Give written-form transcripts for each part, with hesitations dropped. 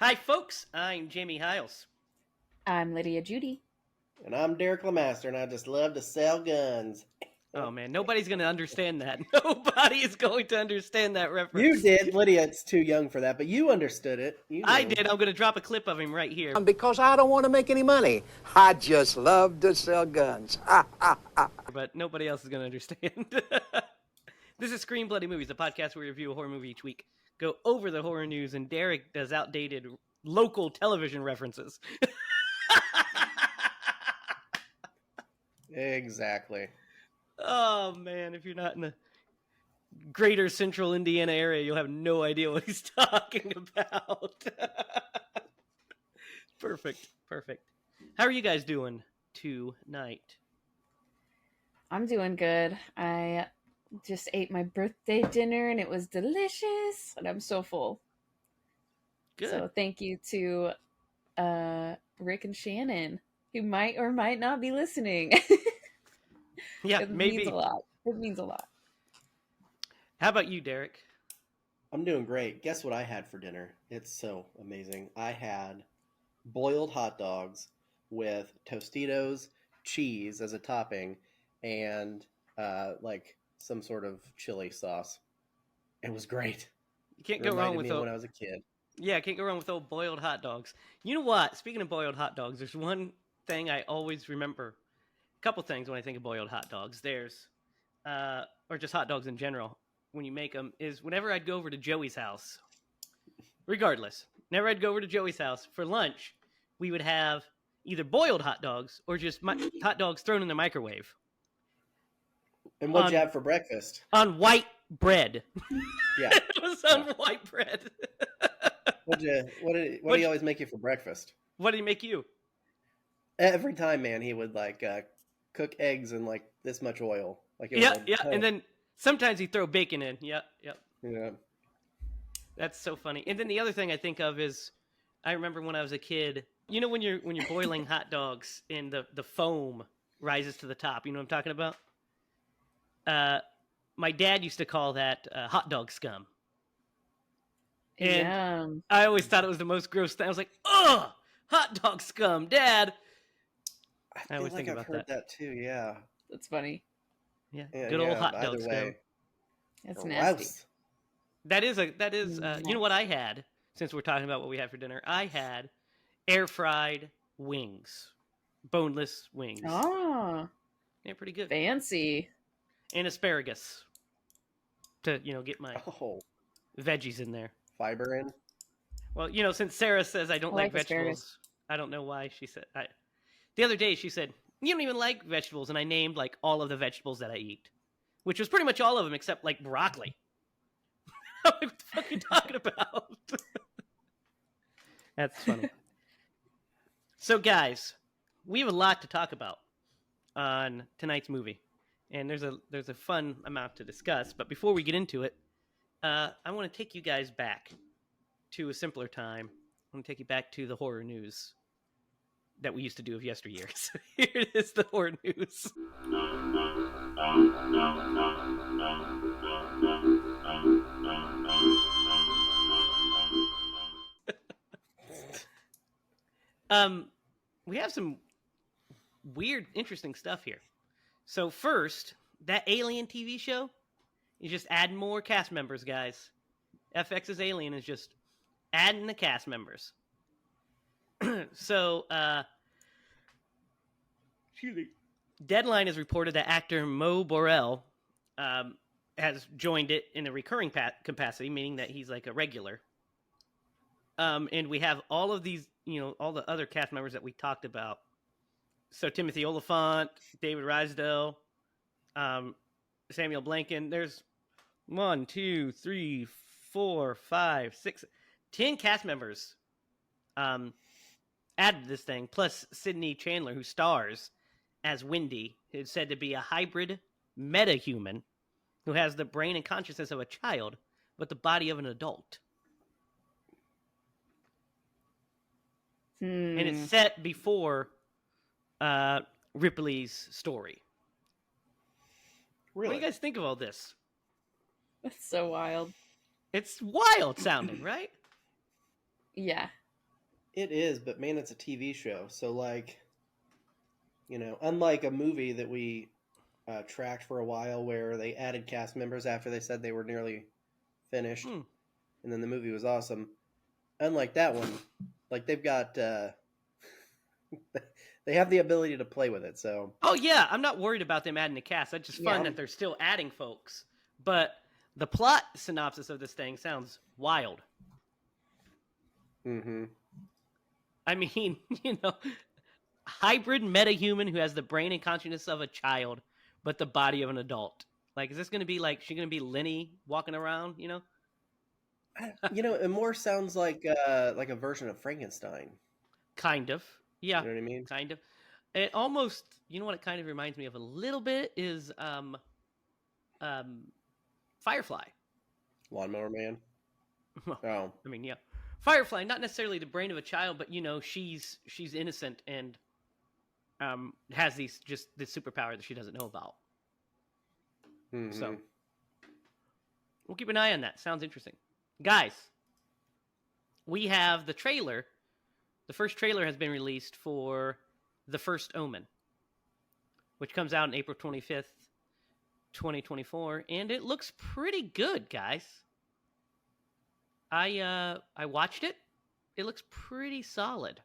Hi, folks. I'm Jamie Hiles. I'm Lydia Judy. And I'm Derek Lemaster, and I just love to sell guns. Oh man, nobody's going to understand that. Nobody is going to understand that reference. You did, Lydia. It's too young for that, but you understood it. You I knew. did. I'm going to drop a clip of him right here. Because I don't want to make any money. I just love to sell guns. But nobody else is going to understand. This is Scream Bloody Movies, a podcast where we review a horror movie each week, go over the horror news, and Derek does outdated local television references. Exactly. Oh man, if you're not in the greater central Indiana area, you'll have no idea what he's talking about. Perfect. How are you guys doing tonight? I'm doing good. I just ate my birthday dinner and it was delicious, and I'm so full. Good. So thank you to Rick and Shannon, who might or might not be listening. Yeah, it maybe. means a lot. It means a lot. How about you, Derek? I'm doing great. Guess what I had for dinner? It's so amazing. I had boiled hot dogs with Tostitos, cheese as a topping, and like some sort of chili sauce. It was great. You can't It go wrong reminded with me of when I was a kid. Yeah, can't go wrong with old boiled hot dogs. You know what? Speaking of boiled hot dogs, there's one thing I always remember. A couple things when I think of boiled hot dogs. There's, or just hot dogs in general, when you make them, is whenever I'd go over to Joey's house, regardless, whenever I'd go over to Joey's house for lunch, we would have either boiled hot dogs or just hot dogs thrown in the microwave. And what'd you have for breakfast? On white bread. Yeah. It was on white bread. What do you always make you for breakfast? What did he make you? Every time, man, he would like cook eggs in like this much oil. Like it was Yeah, and then sometimes he'd throw bacon in. Yep. Yeah. That's so funny. And then the other thing I think of is, I remember when I was a kid. You know when you're boiling hot dogs and the foam rises to the top. You know what I'm talking about? My dad used to call that hot dog scum. And Yeah. I always thought it was the most gross thing. I was like, ugh, hot dog scum, Dad. I always think I've heard that too. Yeah. That's funny. Yeah, good old hot dog either scum. way. That's nasty. That is you know what I had, since we're talking about what we had for dinner? I had air fried wings, boneless wings. Oh, Yeah, pretty good. fancy. And asparagus to, get my veggies in there. Fiber in. Well, since Sarah says I don't like vegetables, asparagus. I don't know why she said. The other day she said, you don't even like vegetables, and I named like all of the vegetables that I eat, which was pretty much all of them except like broccoli. What the fuck are you talking about? That's funny. So, guys, we have a lot to talk about on tonight's movie, and there's a fun amount to discuss. But before we get into it, I want to take you guys back to a simpler time. I want to take you back to the horror news that we used to do of yesteryear. So here it is, the horror news. We have some weird, interesting stuff here. So first, that Alien TV show, you just add more cast members, guys. FX's Alien is just adding the cast members. So, Deadline has reported that actor Mo Borrell has joined it in a recurring capacity, meaning that he's like a regular. And we have all of these, all the other cast members that we talked about. So Timothy Oliphant, David Rysdale, Samuel Blanken. There's 1, 2, 3, 4, 5, 6, 10 cast members added to this thing, plus Sydney Chandler, who stars as Wendy, who's said to be a hybrid metahuman who has the brain and consciousness of a child, but the body of an adult. And it's set before Ripley's story. Really? What do you guys think of all this? That's so wild. It's wild sounding, right? Yeah. It is, but man, it's a TV show. So, like, unlike a movie that we tracked for a while where they added cast members after they said they were nearly finished, Hmm. and then the movie was awesome. Unlike that one, like, they've got, they have the ability to play with it. So, Oh yeah, I'm not worried about them adding the cast. It's just fun Yeah. that they're still adding folks. But the plot synopsis of this thing sounds wild. mm-hmm. I mean, hybrid metahuman who has the brain and consciousness of a child, but the body of an adult. Like, is this going to be like, she going to be Lenny walking around, It more sounds like a version of Frankenstein. Kind of. Yeah, You know what I mean? kind of. It almost, what it kind of reminds me of a little bit is Firefly. Lawnmower Man. Well, Oh, I mean, yeah. Firefly, not necessarily the brain of a child, but she's innocent and has the superpower that she doesn't know about. mm-hmm. So we'll keep an eye on that. Sounds interesting. Guys, we have the trailer. The first trailer has been released for The First Omen, which comes out on April 25th, 2024, and it looks pretty good, guys. I watched it. It looks pretty solid.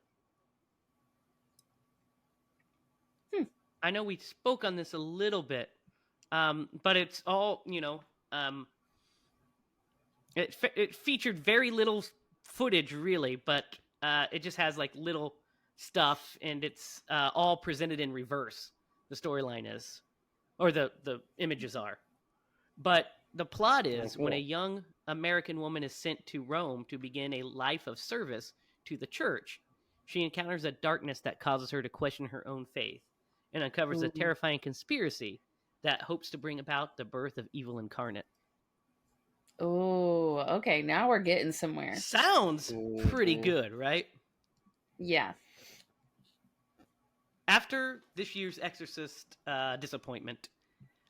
I know we spoke on this a little bit, but it's all it featured very little footage, really, but it just has like little stuff, and it's all presented in reverse. The storyline is, or the images are, but the plot is when a young American woman is sent to Rome to begin a life of service to the church, she encounters a darkness that causes her to question her own faith and uncovers a terrifying conspiracy that hopes to bring about the birth of evil incarnate. Oh, okay. Now we're getting somewhere. Sounds pretty good, right? Yeah. After this year's Exorcist disappointment,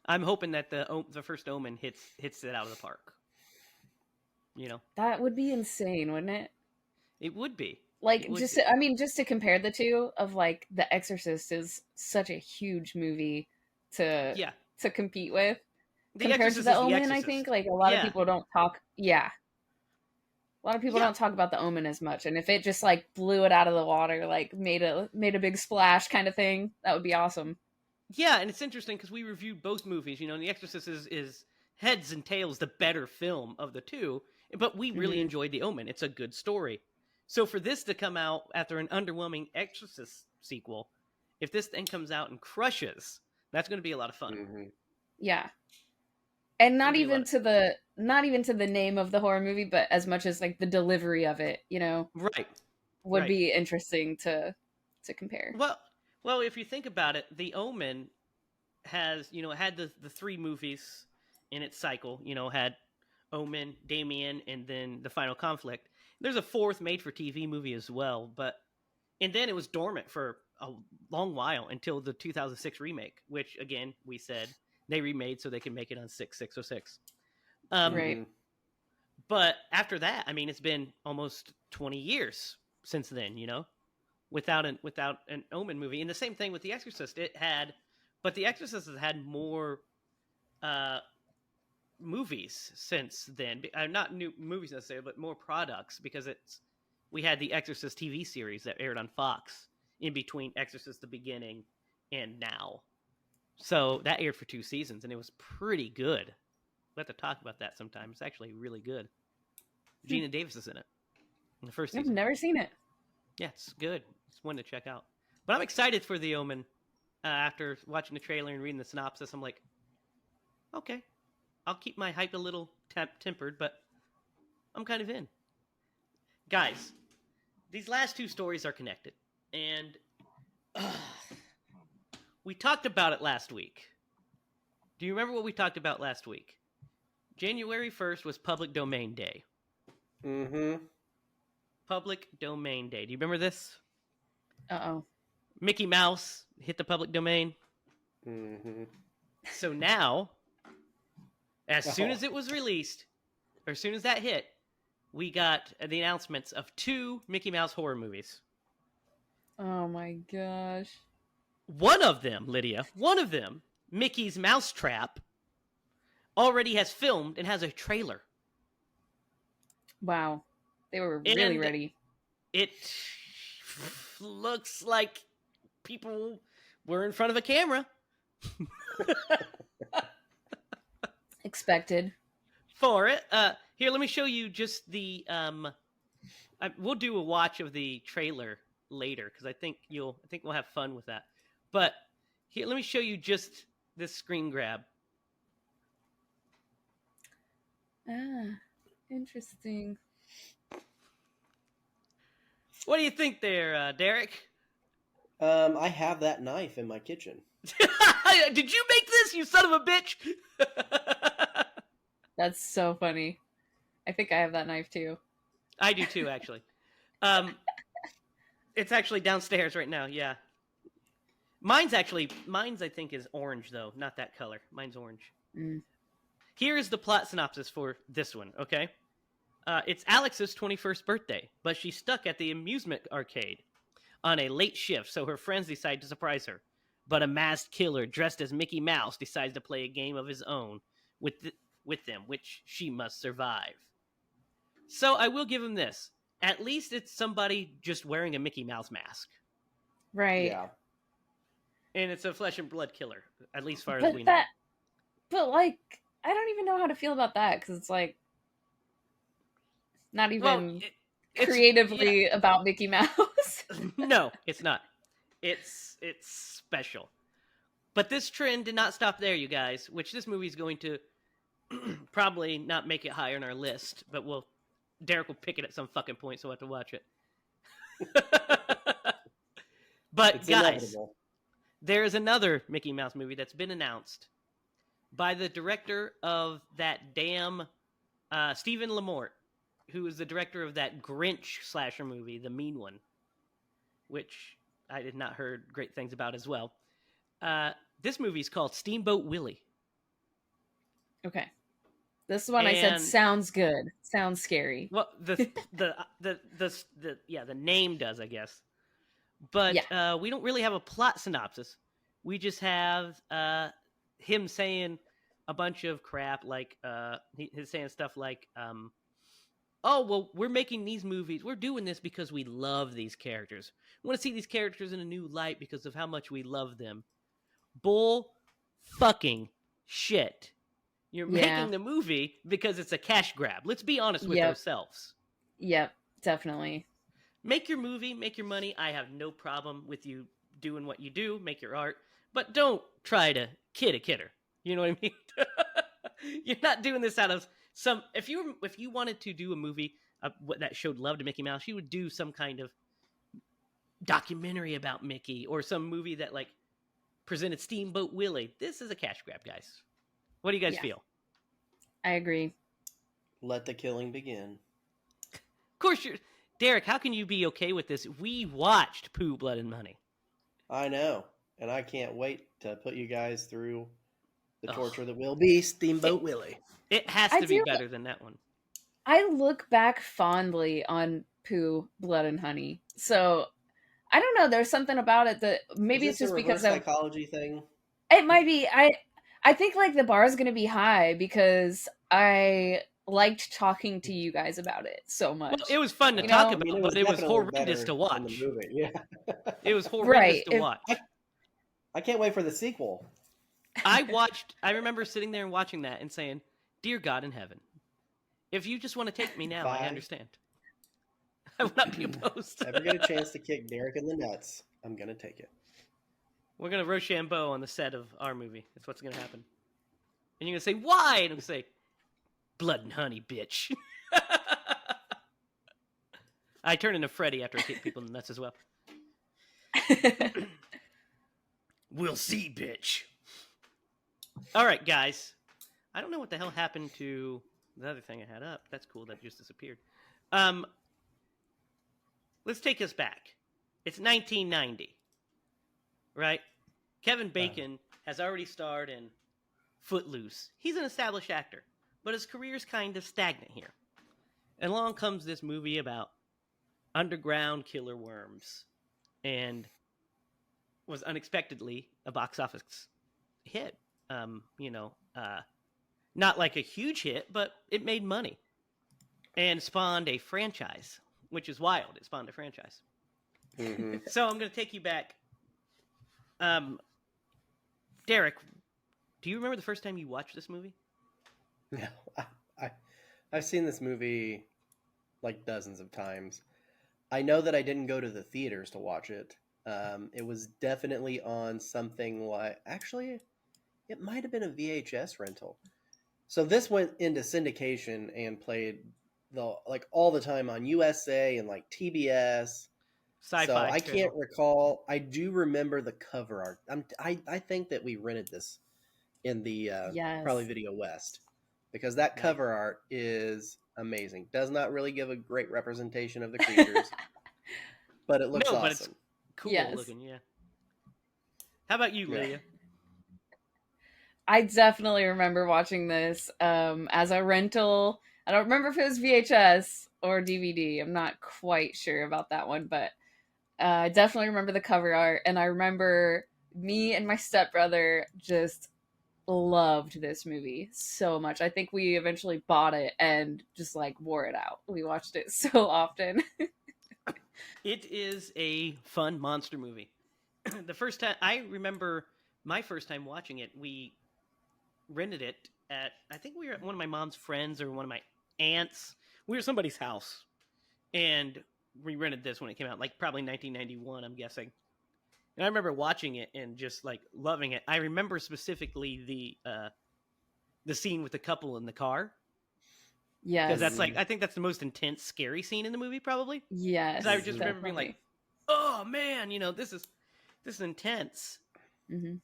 I'm hoping that the first Omen hits it out of the park. That would be insane, wouldn't it? It would be. Like, just to compare the two, of like The Exorcist is such a huge movie to compete with. Compared to The Omen, I think like a lot of people don't talk. Yeah. A lot of people don't talk about The Omen as much, and if it just like blew it out of the water, like made a big splash kind of thing, that would be awesome. Yeah, and it's interesting because we reviewed both movies. And The Exorcist is heads and tails the better film of the two, but we really enjoyed The Omen. It's a good story. So for this to come out after an underwhelming Exorcist sequel, if this thing comes out and crushes, that's going to be a lot of fun. Mm-hmm. Yeah. And not even to the name of the horror movie, but as much as like the delivery of it, right, would be interesting to compare. Well, if you think about it, The Omen has had the three movies in its cycle. Had Omen, Damien, and then The Final Conflict. There's a fourth made-for-TV movie as well, and then it was dormant for a long while until the 2006 remake, which again we said they remade so they can make it on 606. Right. But after that, I mean, it's been almost 20 years since then, without an Omen movie. And the same thing with The Exorcist. But The Exorcist has had more movies since then. Not new movies necessarily, but more products, because we had the Exorcist TV series that aired on Fox in between Exorcist the Beginning and now. So that aired for 2 seasons, and it was pretty good. We'll have to talk about that sometime. It's actually really good. Gina Davis is in it in the first season. I've never seen it. Yeah, it's good. It's one to check out. But I'm excited for The Omen. After watching the trailer and reading the synopsis, I'm like, okay, I'll keep my hype a little tempered, but I'm kind of in. Guys, these last 2 stories are connected, and we talked about it last week. Do you remember what we talked about last week? January 1st was Public Domain Day. Mm-hmm. Public Domain Day. Do you remember this? Uh-oh. Mickey Mouse hit the public domain. Mm-hmm. So now, as soon as it was released, or as soon as that hit, we got the announcements of 2 Mickey Mouse horror movies. Oh my gosh. One of them, Lydia, Mickey's Mousetrap, already has filmed and has a trailer. Wow. They were really ready. It looks like people were in front of a camera. Expected. For it. Here, let me show you just the... we'll do a watch of the trailer later, because I think we'll have fun with that. But here, let me show you just this screen grab. Interesting. What do you think there, Derek? I have that knife in my kitchen. Did you make this, you son of a bitch? That's so funny. I think I have that knife too. I do too, actually. It's actually downstairs right now, yeah. Mine's I think is orange though, not that color. Mine's orange. Here's the plot synopsis for this one, okay? It's Alex's 21st birthday, but she's stuck at the amusement arcade on a late shift, so her friends decide to surprise her. But a masked killer dressed as Mickey Mouse decides to play a game of his own with them, which she must survive. So I will give him this. At least it's somebody just wearing a Mickey Mouse mask. Right. Yeah. And it's a flesh and blood killer, at least as far as we know. But, like, I don't even know how to feel about that, because it's, like, not even creatively about Mickey Mouse. No, it's not. It's special. But this trend did not stop there, you guys, which this movie is going to probably not make it higher on our list, but Derek will pick it at some fucking point, so we'll have to watch it. But it's guys, inevitable. There is another Mickey Mouse movie that's been announced by the director of that damn Stephen Lamort, who is the director of that Grinch slasher movie, The Mean One, which I did not heard great things about as well. This movie is called Steamboat Willie. Okay. This one I said sounds good. Sounds scary. Well, the name does, I guess. But we don't really have a plot synopsis. We just have him saying a bunch of crap, like he's saying stuff like, "Oh, well, we're making these movies. We're doing this because we love these characters. We want to see these characters in a new light because of how much we love them." Bull fucking shit. You're making the movie because it's a cash grab. Let's be honest with ourselves. Yep, definitely. Make your movie, make your money. I have no problem with you doing what you do, make your art, but don't try to kid a kidder. You know what I mean? You're not doing this out of some... If you wanted to do a movie that showed love to Mickey Mouse, you would do some kind of documentary about Mickey or some movie that like presented Steamboat Willie. This is a cash grab, guys. What do you guys feel? I agree. Let the killing begin. Of course, Derek, how can you be okay with this? We watched Pooh, Blood, and Money. I know. And I can't wait to put you guys through the torture that will be Steamboat Willie. It has to be better than that one. I look back fondly on Pooh, Blood, and Honey. So, I don't know. There's something about it that maybe it's just because of psychology thing. It might be. I think like the bar is going to be high because I liked talking to you guys about it so much. Well, it was fun to talk about, but it was horrendous to watch. Yeah. It was horrendous to watch. I can't wait for the sequel. I remember sitting there and watching that and saying, "Dear God in heaven, if you just want to take me now, I understand. I will not be opposed." If I ever get a chance to kick Derek in the nuts, I'm going to take it. We're going to Rochambeau on the set of our movie. That's what's going to happen. And you're going to say, "Why?" And I'm going to say, "Blood and honey, bitch." I turn into Freddy after I kick people in the nuts as well. We'll see, bitch. All right, guys. I don't know what the hell happened to the other thing I had up. That's cool. That just disappeared. Let's take us back. It's 1990. Right? Kevin Bacon has already starred in Footloose. He's an established actor, but his career's kind of stagnant here. And along comes this movie about underground killer worms, and was unexpectedly a box office hit. Not like a huge hit, but it made money and spawned a franchise, which is wild. It spawned a franchise. Mm-hmm. So I'm going to take you back. Derek, do you remember the first time you watched this movie? No, I've seen this movie like dozens of times. I know that I didn't go to the theaters to watch it. It was definitely on something like, actually, it might have been a VHS rental. So this went into syndication and played all the time on USA and like TBS. Sci-fi. So I can't recall. I do remember the cover art. I think that we rented this in the probably Video West, because that cover art is amazing. Does not really give a great representation of the creatures, but it looks awesome. But it's cool looking, yeah. How about you, Lydia? I definitely remember watching this as a rental. I don't remember if it was VHS or DVD. I'm not quite sure about that one, but I definitely remember the cover art, and I remember me and my stepbrother just loved this movie so much. I think we eventually bought it and just like wore it out. We watched it so often. It is a fun monster movie. The first time I remember my first time watching it, we rented it at, I think we were at one of my mom's friends or one of my aunts. We were at somebody's house, and we rented this when it came out, like probably 1991, I'm guessing. And I remember watching it and just like loving it. I remember specifically the scene with the couple in the car. Yes. Because that's like, I think that's the most intense, scary scene in the movie, probably. Yes. Because I just remember being like, oh man, this is intense. Mm-hmm.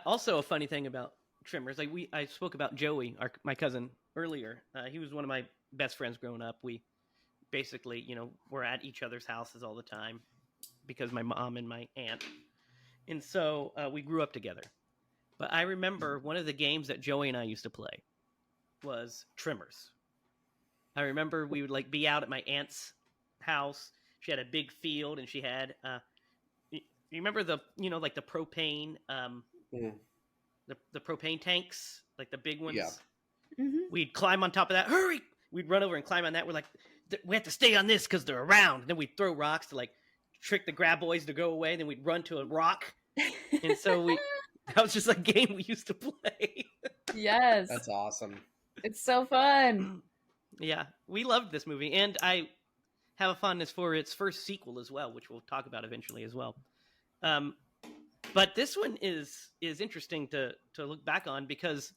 Also, a funny thing about Tremors, like I spoke about Joey, my cousin, earlier. He was one of my best friends growing up. We basically, were at each other's houses all the time because my mom and my aunt, and so we grew up together. But I remember one of the games that Joey and I used to play was Tremors. I remember we would like be out at my aunt's house. She had a big field, and she had you remember the like the propane the propane tanks, like the big ones. Yeah. Mm-hmm. We'd climb on top of that. Hurry! We'd run over and climb on that. We're like, we have to stay on this because they're around. And then we'd throw rocks to like trick the grab boys to go away. Then we'd run to a rock, and so that was just a game we used to play. Yes, that's awesome. It's so fun. Yeah, we loved this movie, and I have a fondness for its first sequel as well, which we'll talk about eventually as well. But this one is interesting to look back on, because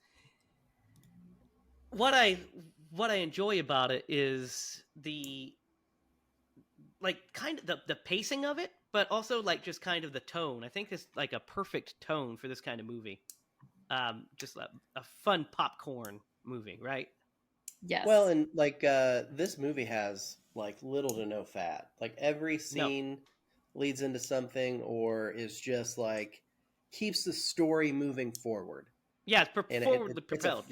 what I enjoy about it is the like kind of the pacing of it, but also like just kind of the tone. I think it's like a perfect tone for this kind of movie. Just a fun popcorn movie, right? Yes. Well, and like this movie has like little to no fat. Like every scene leads into something, or is just like keeps the story moving forward. Yeah, it's forwardly propelled.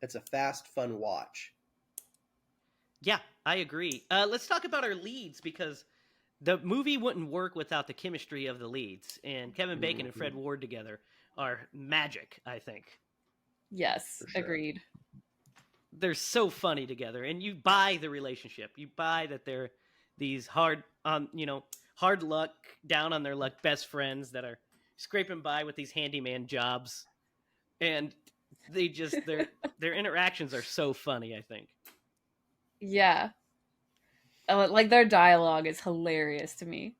It's a fast, fun watch. Yeah, I agree. Let's talk about our leads, because the movie wouldn't work without the chemistry of the leads, and Kevin Bacon and Fred Ward together are magic, I think. Yes, sure. Agreed. They're so funny together, and you buy the relationship. You buy that they're these hard luck, down on their luck best friends that are scraping by with these handyman jobs, and they just their interactions are so funny, I think. Yeah. Like their dialogue is hilarious to me.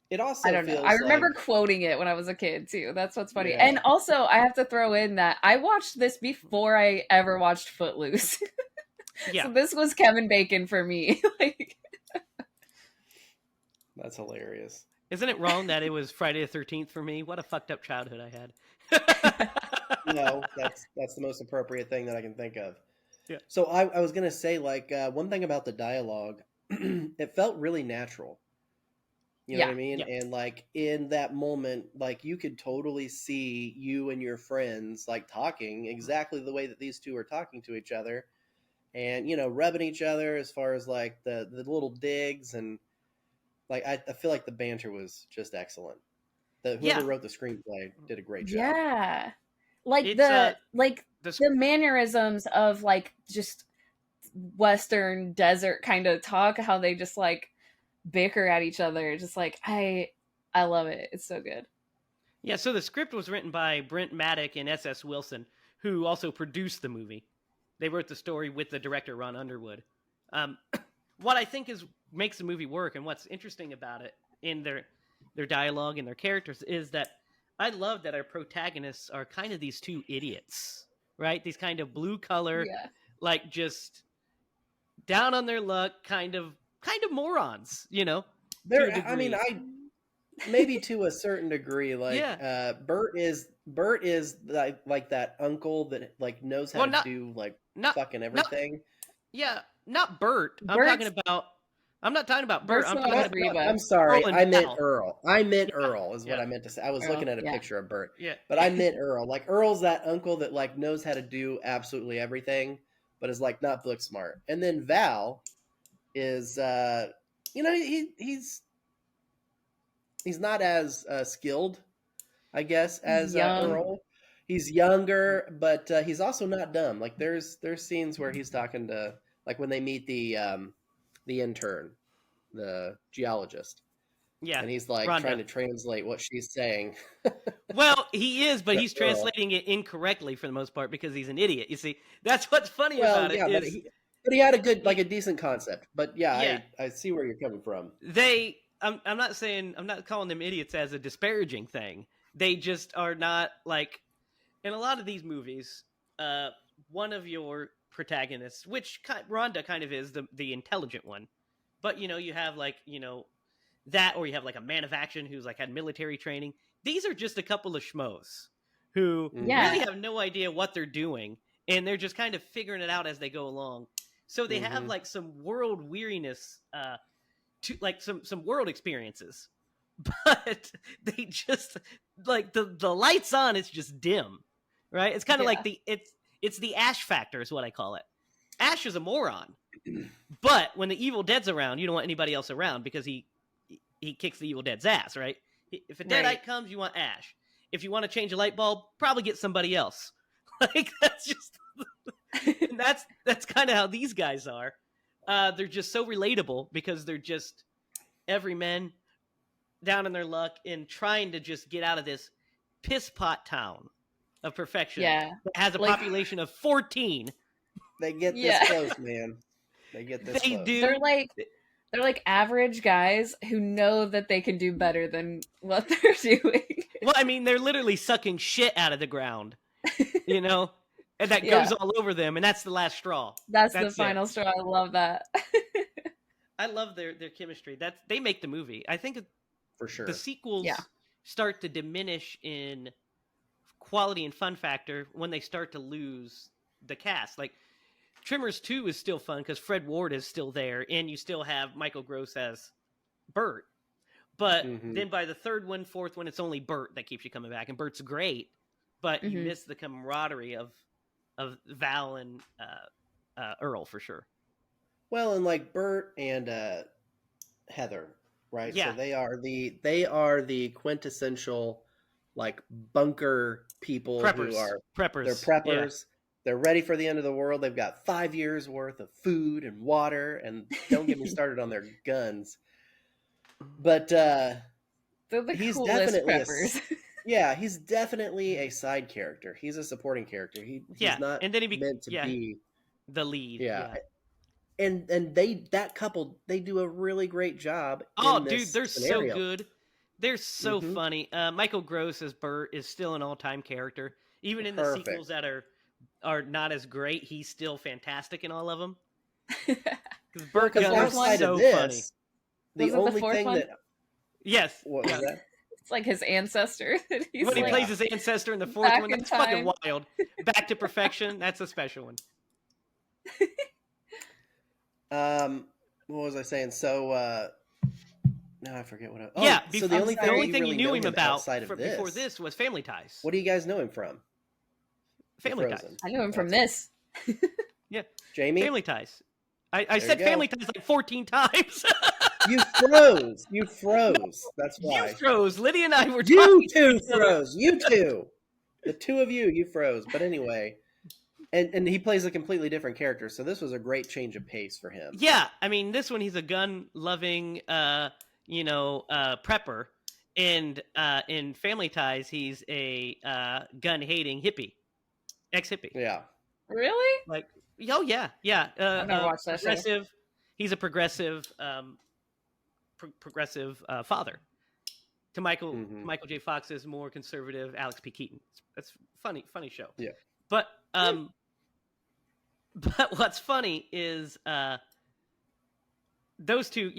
It also I don't know. I remember quoting it when I was a kid too. That's what's funny. Yeah. And also, I have to throw in that I watched this before I ever watched Footloose. Yeah. So this was Kevin Bacon for me. Like, that's hilarious. Isn't it wrong that it was Friday the 13th for me? What a fucked up childhood I had. No, that's the most appropriate thing that I can think of. Yeah. So I was gonna say, like, one thing about the dialogue, it felt really natural. You know what I mean? And like in that moment, like you could totally see you and your friends like talking exactly the way that these two are talking to each other, and rubbing each other as far as like the little digs, and like I feel like the banter was just excellent. Whoever wrote the screenplay did a great job. Yeah. Like the mannerisms of like just Western desert kind of talk, how they just like bicker at each other. Just like I love it. It's so good. Yeah, so the script was written by Brent Maddock and S.S. Wilson, who also produced the movie. They wrote the story with the director Ron Underwood. What I think makes the movie work, and what's interesting about it in their dialogue and their characters, is that I love that our protagonists are kind of these two idiots, right? These kind of blue collar, like just down on their luck, kind of morons, I mean, maybe to a certain degree, like Bert is like that uncle that like knows how to do like fucking everything. Not Bert. I'm not talking about Bert. I'm sorry. I meant Earl. Earl is what I meant to say. I was looking at a picture of Bert. Yeah. But I meant Earl. Like Earl's that uncle that like knows how to do absolutely everything, but is like not book smart. And then Val is he's not as skilled, I guess, as Earl. He's younger, but he's also not dumb. Like there's scenes where he's talking to, like when they meet the intern, the geologist. Yeah. And he's like trying to translate what she's saying. Well, he is, but he's translating it incorrectly for the most part because he's an idiot. You see, that's what's funny about it. But he had a decent concept. But I see where you're coming from. I'm not calling them idiots as a disparaging thing. They just are not like, in a lot of these movies, one of your protagonists, which Rhonda kind of is the intelligent one, but you have like that, or you have like a man of action who's like had military training. These are just a couple of schmoes who really have no idea what they're doing, and they're just kind of figuring it out as they go along. So they have like some world weariness, to like some world experiences, but they just like the lights on. It's just dim, right? It's kind of like it's the Ash factor is what I call it. Ash is a moron, but when the Evil Dead's around, you don't want anybody else around because he kicks the Evil Dead's ass, right? If a Deadite comes, you want Ash. If you want to change a light bulb, probably get somebody else. Like that's just that's kind of how these guys are. They're just so relatable because they're just everymen down in their luck and trying to just get out of this piss pot town of perfection that has a population of 14. They get this close, man. They get this close. They're like average guys who know that they can do better than what they're doing. Well, I mean, they're literally sucking shit out of the ground, and that goes all over them, and that's the last straw. That's the final straw. I love that. I love their chemistry. They make the movie. I think for sure the sequels start to diminish in quality and fun factor when they start to lose the cast. Like Tremors 2 is still fun because Fred Ward is still there, and you still have Michael Gross as Bert. But then by the third one, fourth one, it's only Bert that keeps you coming back, and Bert's great, but you miss the camaraderie of Val and Earl for sure. Well, and like Bert and Heather, right? Yeah. So they are the quintessential like bunker people preppers. Who are preppers. They're preppers. Yeah. They're ready for the end of the world. They've got 5 years worth of food and water, and don't get me started on their guns. But they're the he's coolest definitely preppers. He's definitely a side character. He's a supporting character. He's not and then meant to be the lead. Yeah. And that couple, they do a really great job. Oh, dude, they're scenario. So good. They're so funny. Michael Gross as Bert is still an all-time character. Even in the sequels that are not as great, he's still fantastic in all of them. Because Bert Gunn's so funny. The only thing that what was that? It's like his ancestor. That he's when he plays his ancestor in the fourth one, that's fucking wild. Back to Perfection, that's a special one. What was I saying? So No, I forget what. So the only thing you knew him about before this was Family Ties. What do you guys know him from? Family Ties. I knew him from this. Yeah, Jamie. Family Ties. I said Family Ties like 14 times. You froze. You froze. No, that's why. You froze. Lydia and I were talking. You two froze. You two. The two of you froze. But anyway, and he plays a completely different character, so this was a great change of pace for him. Yeah, I mean, this one he's a gun-loving, prepper, and in Family Ties he's a gun-hating hippie, ex-hippie. Yeah. Really? Like, oh yeah. I've never watched that progressive. Show. He's a progressive, father. To Michael J. Fox's more conservative Alex P. Keaton. That's funny show. Yeah. But what's funny is those two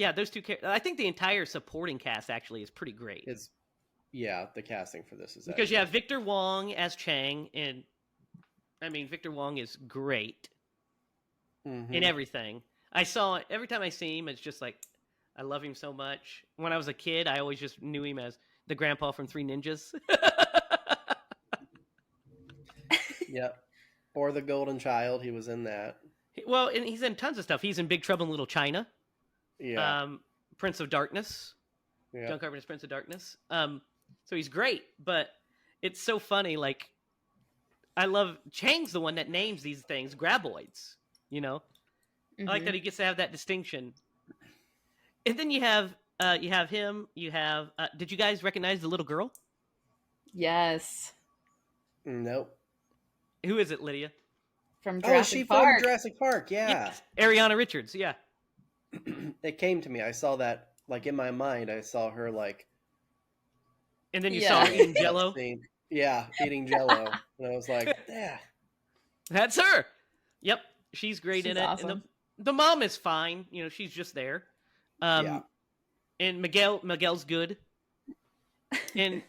I think the entire supporting cast actually is pretty great. The casting for this is because you have Victor Wong as Chang, and I mean Victor Wong is great in everything. Every time I see him, it's just like I love him so much. When I was a kid, I always just knew him as the grandpa from Three Ninjas. Yep. Or The Golden Child. He was in that. Well, and he's in tons of stuff. He's in Big Trouble in Little China. Yeah. Prince of Darkness. Yeah. John Carpenter's Prince of Darkness. So he's great, but it's so funny. Like, I love Chang's the one that names these things graboids. You know, I like that he gets to have that distinction. And then you have him. You have. Did you guys recognize the little girl? Yes. Nope. Who is it, Lydia? From Jurassic Park. From Jurassic Park, yeah. Yes. Ariana Richards, yeah. It came to me. I saw that, like, in my mind, I saw her, like... And then you saw her eating Jell-O? Yeah, eating Jell-O. And I was like, yeah. That's her! Yep, she's great in it. Awesome. And the mom is fine. You know, she's just there. And Miguel's good. And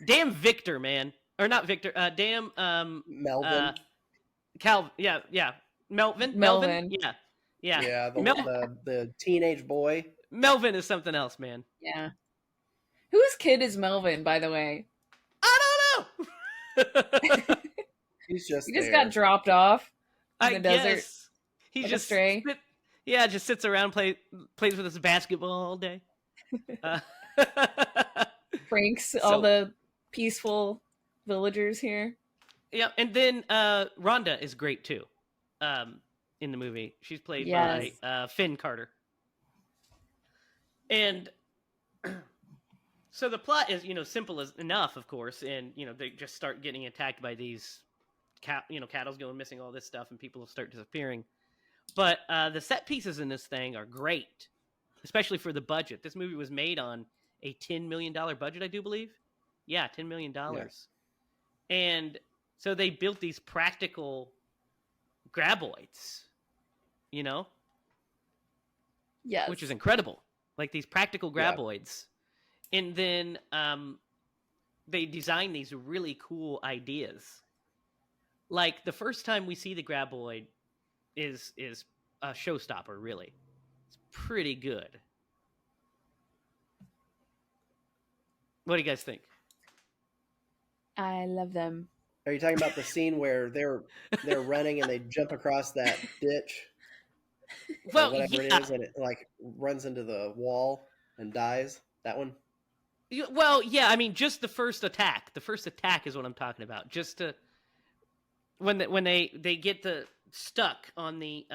damn Victor, man. Or not Victor, damn... Melvin. Melvin? Yeah. Yeah, the teenage boy. Melvin is something else, man. Yeah. Whose kid is Melvin, by the way? I don't know! He just got dropped off in the desert. He's like just a stray. Just sits around, plays with his basketball all day. Pranks all the peaceful villagers here. Yeah, and then Rhonda is great too. In the movie, she's played by Finn Carter. And so the plot is, simple as enough, of course, and they just start getting attacked by these cattle's going missing, all this stuff, and people start disappearing. But the set pieces in this thing are great, especially for the budget. This movie was made on a $10 million budget, I do believe. Yeah, $10 million. Yeah. And so they built these practical graboids, Yes. Which is incredible. Like these practical graboids. Yeah. And then they design these really cool ideas. Like the first time we see the graboid is a showstopper, really. It's pretty good. What do you guys think? I love them. Are you talking about the scene where they're running and they jump across that ditch? Well, whatever it is, and it like runs into the wall and dies. That one? Well, yeah. I mean, just the first attack. The first attack is what I'm talking about. Just to when they get stuck on the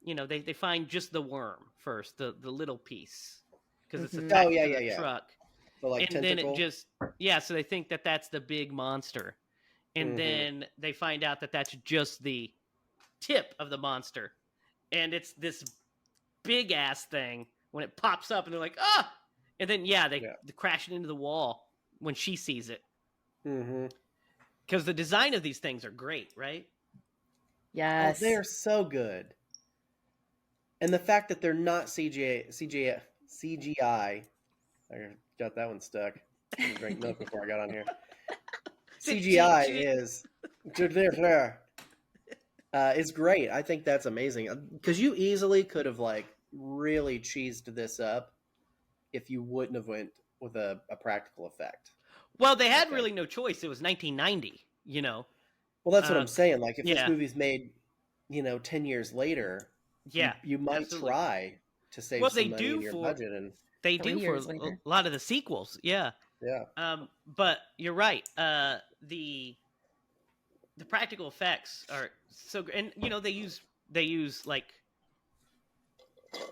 they find just the worm first, the little piece, because it's attached to the truck. So, like, and tentacle? Then it just so they think that that's the big monster, and then they find out that that's just the tip of the monster, and it's this big ass thing when it pops up, and they're like, ah, and then they crash it into the wall when she sees it. Because the design of these things are great, right? Yes, they're so good, and the fact that they're not CGI. I got that one stuck. I drank milk before I got on here. CGI is great. I think that's amazing because you easily could have like really cheesed this up if you wouldn't have went with a practical effect. Well, they had really no choice. It was 1990, Well, that's what I'm saying. Like, if this movie's made, 10 years later, you might try to save some money in your budget. And they do for a lot of the sequels. Yeah. But you're right. The practical effects are so good. And, they use like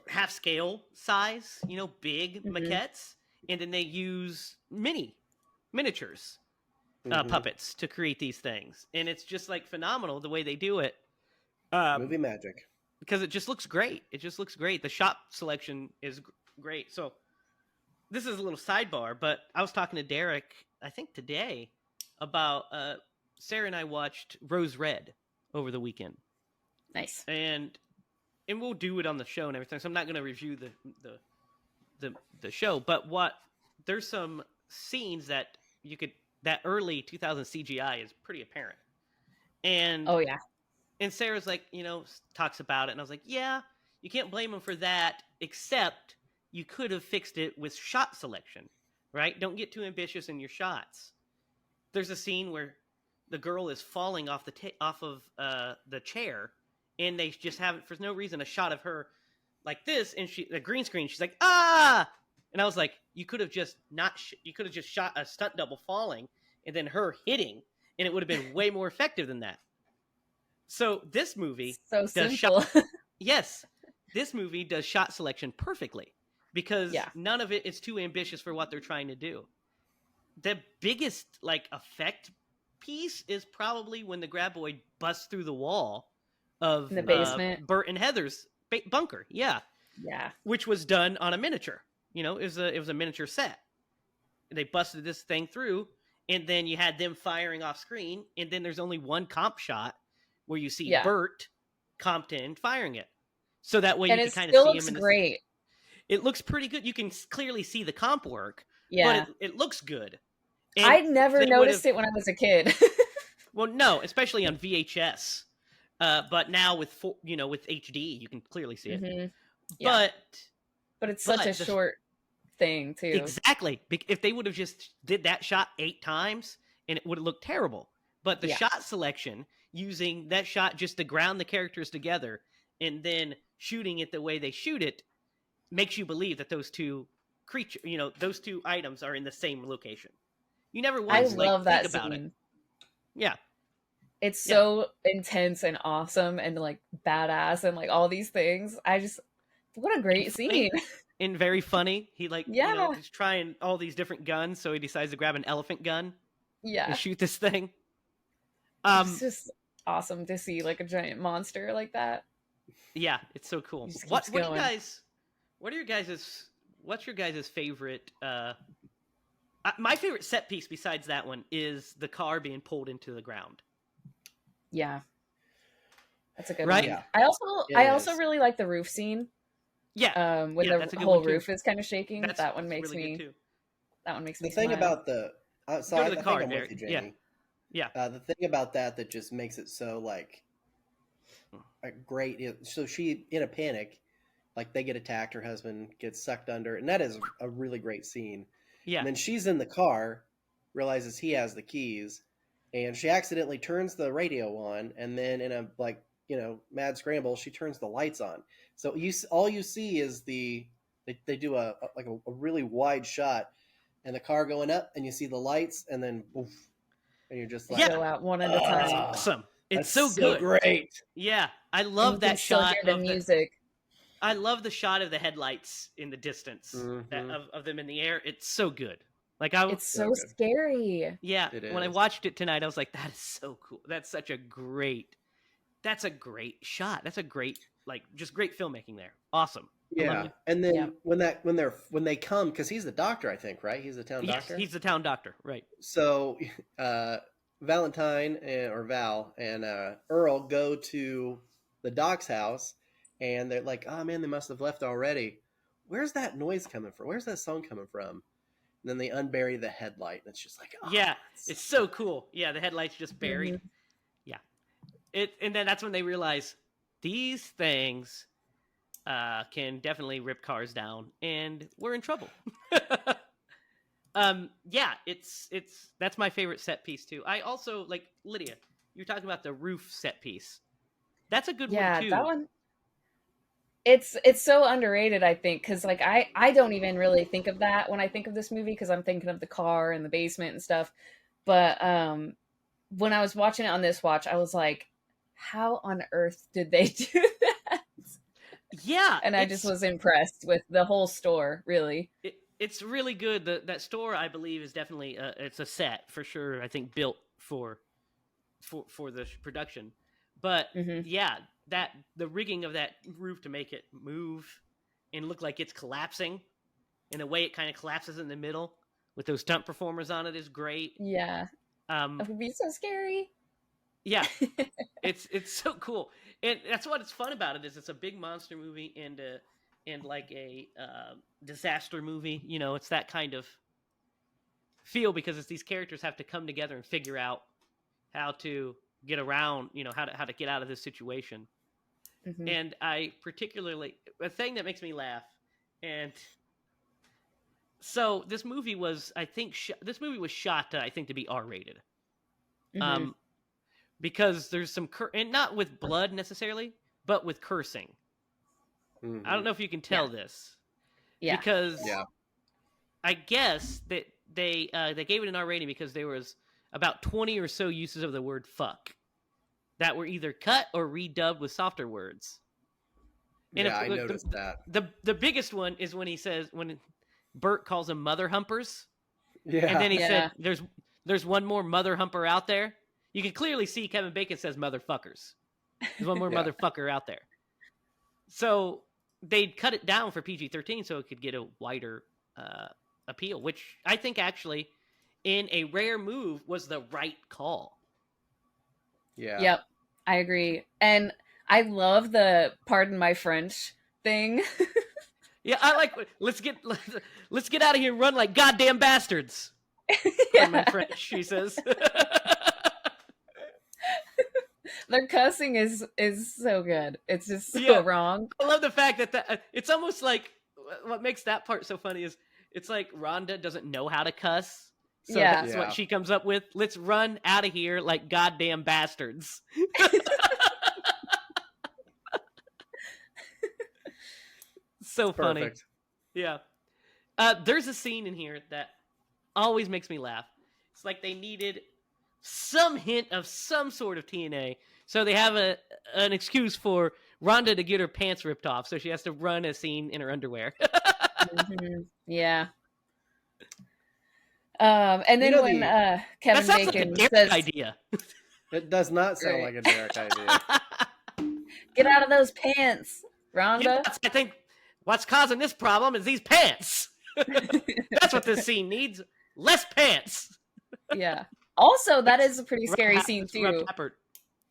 half scale size, big maquettes. And then they use miniatures, puppets to create these things. And it's just like phenomenal the way they do it. Movie magic. Because it just looks great. The shot selection is great. So this is a little sidebar, but I was talking to Derek, I think today, about Sarah and I watched Rose Red over the weekend. Nice. And we'll do it on the show and everything. So I'm not going to review the show, but there's some scenes that that early 2000 CGI is pretty apparent. And oh yeah. And Sarah's like, talks about it. And I was like, yeah, you can't blame him for that, except you could have fixed it with shot selection, right? Don't get too ambitious in your shots. There's a scene where the girl is falling off of the chair, and they just have, for no reason, a shot of her like this, and the green screen, she's like, ah! And I was like, you could have just shot a stunt double falling, and then her hitting, and it would have been way more effective than that. So this movie does simple. This movie does shot selection perfectly because none of it is too ambitious for what they're trying to do. The biggest effect piece is probably when the graboid busts through the wall of the basement, Bert and Heather's bunker. Yeah, which was done on a miniature. It was a miniature set. They busted this thing through, and then you had them firing off screen, and then there's only one comp shot where you see Bert Compton firing it. So that way you can kind of see him. And it great. It looks pretty good. You can clearly see the comp work, but it looks good. And I never noticed it when I was a kid. Well, no, especially on VHS. But now with HD, you can clearly see it. Mm-hmm. Yeah. But it's such a short thing too. Exactly. If they would have just did that shot 8 times, and it would have looked terrible. But the shot selection, using that shot just to ground the characters together and then shooting it the way they shoot it, makes you believe that those two those two items are in the same location. You never once love that think about scene. it. Yeah. It's so intense and awesome and badass and all these things. What a great scene. And very funny. He he's trying all these different guns, so he decides to grab an elephant gun. Yeah. And shoot this thing. It's just awesome to see a giant monster like that. Yeah, it's so cool. What's your guys' favorite my favorite set piece besides that one is the car being pulled into the ground. Yeah. That's a good one. Yeah. I also really like the roof scene. Yeah. When the whole roof is kind of shaking. That one makes me too. That one makes me The thing smile. about the Go to the car, I'm with you, Jamie. Yeah. The thing about that just makes it so great. So she, in a panic, they get attacked, her husband gets sucked under, and that is a really great scene. Yeah. And then she's in the car, realizes he has the keys, and she accidentally turns the radio on, and then in a mad scramble, she turns the lights on. So all you see is they do a really wide shot, and the car going up, and you see the lights, and then poof, and you're just go out one at a time. Awesome. It's so good. Great. Yeah. I love that shot of the music. I love the shot of the headlights in the distance of them in the air. It's so good. It's so scary. Yeah. When I watched it tonight, I was like, that is so cool. That's a great shot. That's a great, just great filmmaking there. Awesome. Yeah. And then when they come, because he's the doctor, I think, right? He's the town doctor. He's the town doctor. Right. So, Valentine or Val and Earl go to the doc's house, and they're like, oh man, they must have left already. Where's that noise coming from? Where's that song coming from? And then they unbury the headlight, and it's just it's so cool. Yeah, the headlight's just buried. Mm-hmm. Yeah. And then that's when they realize these things can definitely rip cars down, and we're in trouble. Yeah, it's that's my favorite set piece too. I also like Lydia. You're talking about the roof set piece. That's a good one too. Yeah, that one. It's so underrated, I think, because like I don't even really think of that when I think of this movie, because I'm thinking of the car and the basement and stuff. But when I was watching it on this watch, I was like, how on earth did they do that? Yeah, and I just was impressed with the whole store. Really, it's really good. That store, I believe, is definitely it's a set for sure. I think built for the production, but yeah, that the rigging of that roof to make it move and look like it's collapsing, and the way it kind of collapses in the middle with those stunt performers on it is great. Yeah, it would be so scary. Yeah, it's so cool, and that's what's fun about it is it's a big monster movie and like a disaster movie. You know, it's that kind of feel because it's these characters have to come together and figure out how to get around, you know, how to get out of this situation. And I particularly, a thing that makes me laugh, and so this movie was, I think, this movie was shot to, I think, to be R-rated. Because there's some, and not with blood necessarily, but with cursing. I don't know if you can tell this. Yeah. Because I guess that they gave it an R rating because there was about 20 or so uses of the word fuck that were either cut or redubbed with softer words. And I noticed that. The biggest one is when when Bert calls them mother humpers. Yeah. And then he said, there's one more mother humper out there. You can clearly see Kevin Bacon says motherfuckers. There's one more motherfucker out there. So they'd cut it down for PG-13 so it could get a wider appeal, which I think actually, in a rare move, was the right call. Yeah. Yep, I agree. And I love the pardon my French thing. Yeah, I like, let's get out of here and run like goddamn bastards. Pardon my French, she says. Their cussing is so good. It's just so wrong. I love the fact that it's almost like what makes that part so funny is it's like Rhonda doesn't know how to cuss. So that's what she comes up with. Let's run out of here like goddamn bastards. So funny. Perfect. Yeah. There's a scene in here that always makes me laugh. It's like they needed some hint of some sort of TNA. So they have an excuse for Rhonda to get her pants ripped off. So she has to run a scene in her underwear. Yeah. And then when Kevin Bacon like a says, idea. It does not sound like a Derek idea. Get out of those pants, Rhonda. Yeah, I think what's causing this problem is these pants. That's what this scene needs. Less pants. Yeah. Also, that is a pretty scary scene too.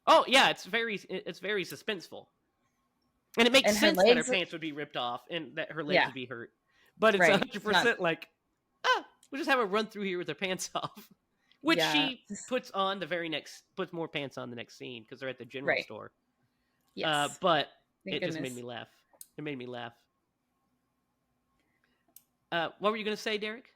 Oh yeah, it's very suspenseful, and it makes sense that her pants would be ripped off and that her legs would be hurt. But it's 100% like, we'll just have her run through here with her pants off, which she puts more pants on the next scene because they're at the general store. Yes, but just made me laugh. It made me laugh. What were you going to say, Derek?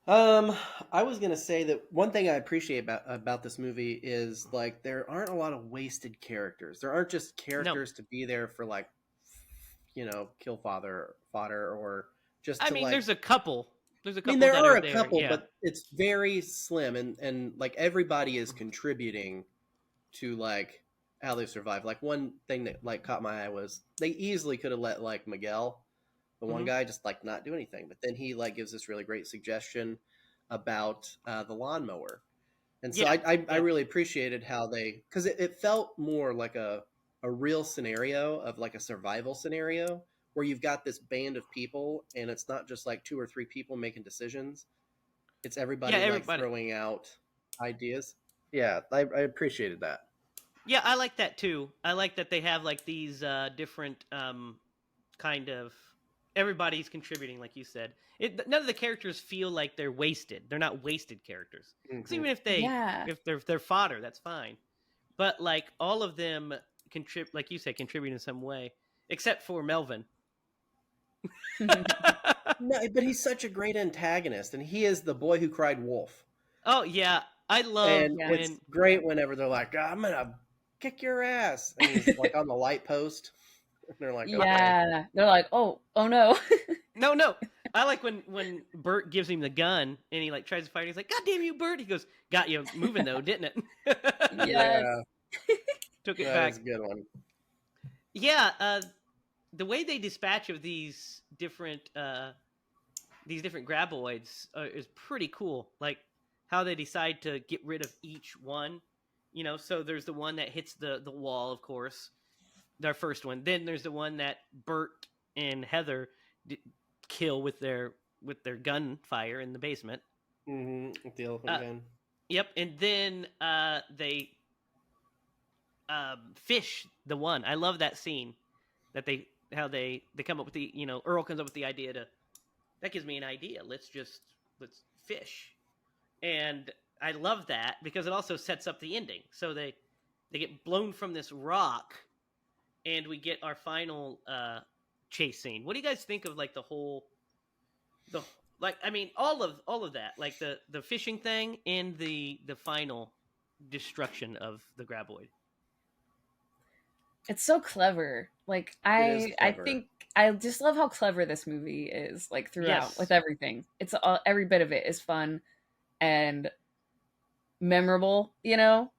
I was gonna say that one thing I appreciate about this movie is like there aren't a lot of wasted characters. There aren't just characters to be there for like, you know, kill fodder or just. There's a couple. There are a couple, but it's very slim, and like everybody is contributing to like how they survive. Like one thing that like caught my eye was they easily could have let like Miguel, the one guy, just like not do anything, but then he like gives this really great suggestion about the lawnmower, and so I really appreciated how because it felt more like a real scenario of like a survival scenario where you've got this band of people and it's not just like 2 or 3 people making decisions, it's everybody like throwing out ideas. I appreciated that. Yeah, I like that too. I like that they have like these different kind of. Everybody's contributing, like you said. None of the characters feel like they're wasted. They're not wasted characters. Because even if if they're fodder, that's fine. But like all of them like you said, contribute in some way. except for Melvin. No, but he's such a great antagonist, and he is the boy who cried wolf. Oh yeah, I love and when it's great whenever they're like, "I'm gonna kick your ass," and he's like on the light post. And they're like, yeah, okay. They're like, oh no. no. I like when Bert gives him the gun and he like tries to fight. He's like, "God damn you, Bert!" He goes, "Got you moving though, didn't it?" Yes. Yeah, Took it that back. is a good one. Yeah, the way they dispatch of these different graboids is pretty cool. Like how they decide to get rid of each one. You know, so there's the one that hits the wall, of course, their first one. Then there's the one that Bert and Heather kill with their gunfire in the basement. With the elephant gun. Yep, and then they fish the one. I love that scene that they come up with the, you know, Earl comes up with the idea to, that gives me an idea. Let's fish. And I love that because it also sets up the ending. So they get blown from this rock and we get our final chase scene. What do you guys think of like all of that, like the fishing thing and the final destruction of the graboid? It's so clever. Like I think I just love how clever this movie is, like throughout with everything. It's every bit of it is fun and memorable, you know?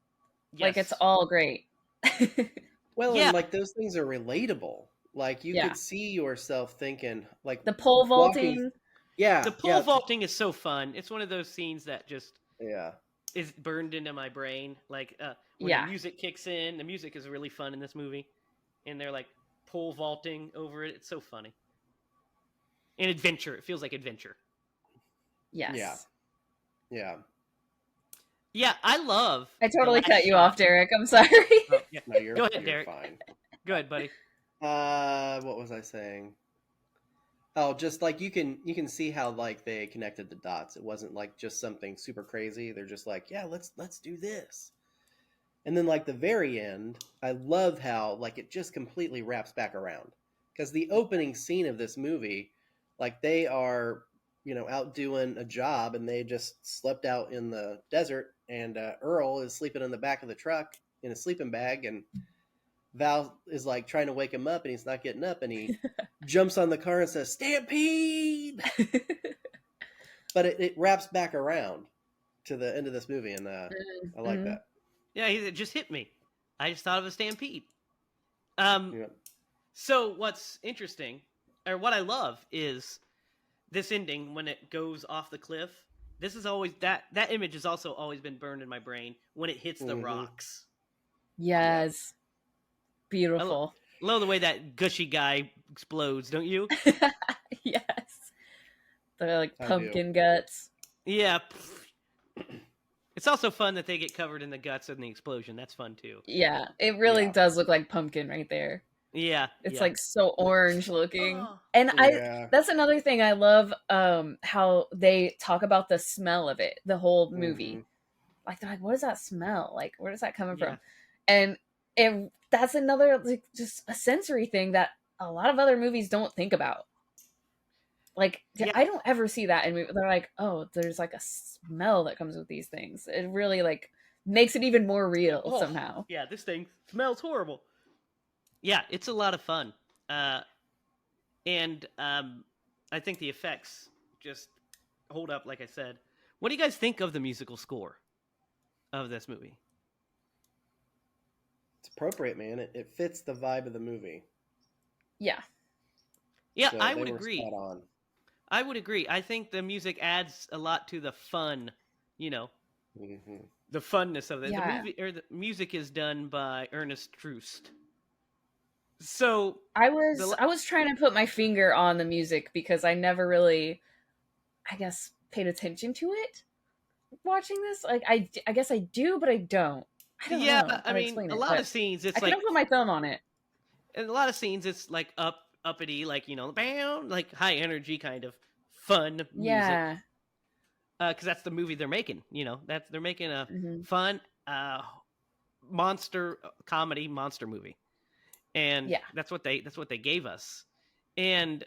Yes. Like it's all great. Well, and like those things are relatable. Like you could see yourself thinking, like the pole vaulting. The pole vaulting is so fun. It's one of those scenes that just is burned into my brain. Like when the music kicks in, the music is really fun in this movie, and they're like pole vaulting over it. It's so funny. And adventure. It feels like adventure. Yes. Yeah. Yeah, I love. I totally cut you off, Derek. I'm sorry. Oh, yeah. No, Go ahead, Derek. Fine. Go ahead, buddy. What was I saying? Oh, just like you can see how like they connected the dots. It wasn't like just something super crazy. They're just like, yeah, let's do this. And then like the very end, I love how like it just completely wraps back around. Because the opening scene of this movie, like they are, you know, out doing a job and they just slept out in the desert, and Earl is sleeping in the back of the truck in a sleeping bag, and Val is like trying to wake him up and he's not getting up, and he jumps on the car and says, "Stampede!" But it wraps back around to the end of this movie, and I like that. Yeah, it just hit me. I just thought of a stampede. So what's interesting, or what I love, is this ending when it goes off the cliff. This is always that image has also always been burned in my brain when it hits the rocks. Yes. Beautiful. I love the way that gushy guy explodes, don't you? Yes. They're like pumpkin guts. Yeah. It's also fun that they get covered in the guts in the explosion. That's fun too. Yeah, it really does look like pumpkin right there. Yeah. It's like so orange looking. And that's another thing I love, how they talk about the smell of it, the whole movie. Like they're like, what does that smell? Like, where does that come from? And that's another like just a sensory thing that a lot of other movies don't think about. Like I don't ever see that in movies. They're like, oh, there's like a smell that comes with these things. It really like makes it even more real somehow. Yeah, this thing smells horrible. Yeah, it's a lot of fun. And I think the effects just hold up, like I said. What do you guys think of the musical score of this movie? It's appropriate, man. It fits the vibe of the movie. Yeah. Yeah, so I would agree. Spot on. I would agree. I think the music adds a lot to the fun, you know, the funness of it. Yeah. The music is done by Ernest Troost. So I was trying to put my finger on the music because I never really, I guess, paid attention to it watching this. Like I guess I do, but I don't. I don't know. I mean, a lot of scenes, it's I can't put my thumb on it. In a lot of scenes, it's like uppity, like, you know, bam, like high energy kind of fun music. Yeah. Because that's the movie they're making. You know, they're making a fun monster comedy monster movie. and that's what they gave us. And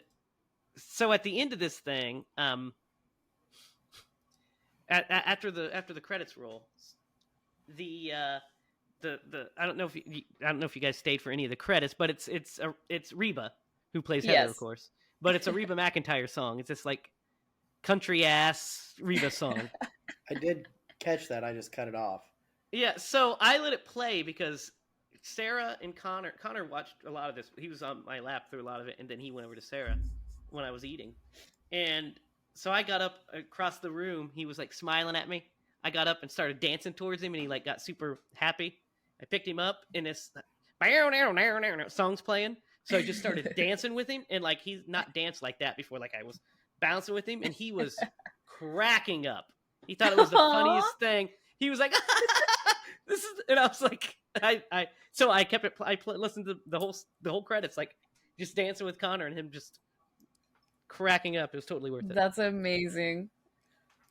so at the end of this thing, after the credits roll, the I don't know if you guys stayed for any of the credits, but it's Reba who plays Heather, of course. But it's a Reba McEntire song. It's this like country ass Reba song. I did catch that. I just cut it off. Yeah, so I let it play because Sarah and Connor watched a lot of this. He was on my lap through a lot of it, and then he went over to Sarah when I was eating. And so I got up across the room. He was like smiling at me. I got up and started dancing towards him, and he like got super happy. I picked him up, and this song's playing. So I just started dancing with him, and like he's not danced like that before. Like I was bouncing with him, and he was cracking up. He thought it was the funniest thing. He was like, "This is," and I was like, So I kept it. I listened to the whole credits, like just dancing with Connor and him just cracking up. It was totally worth it. That's amazing.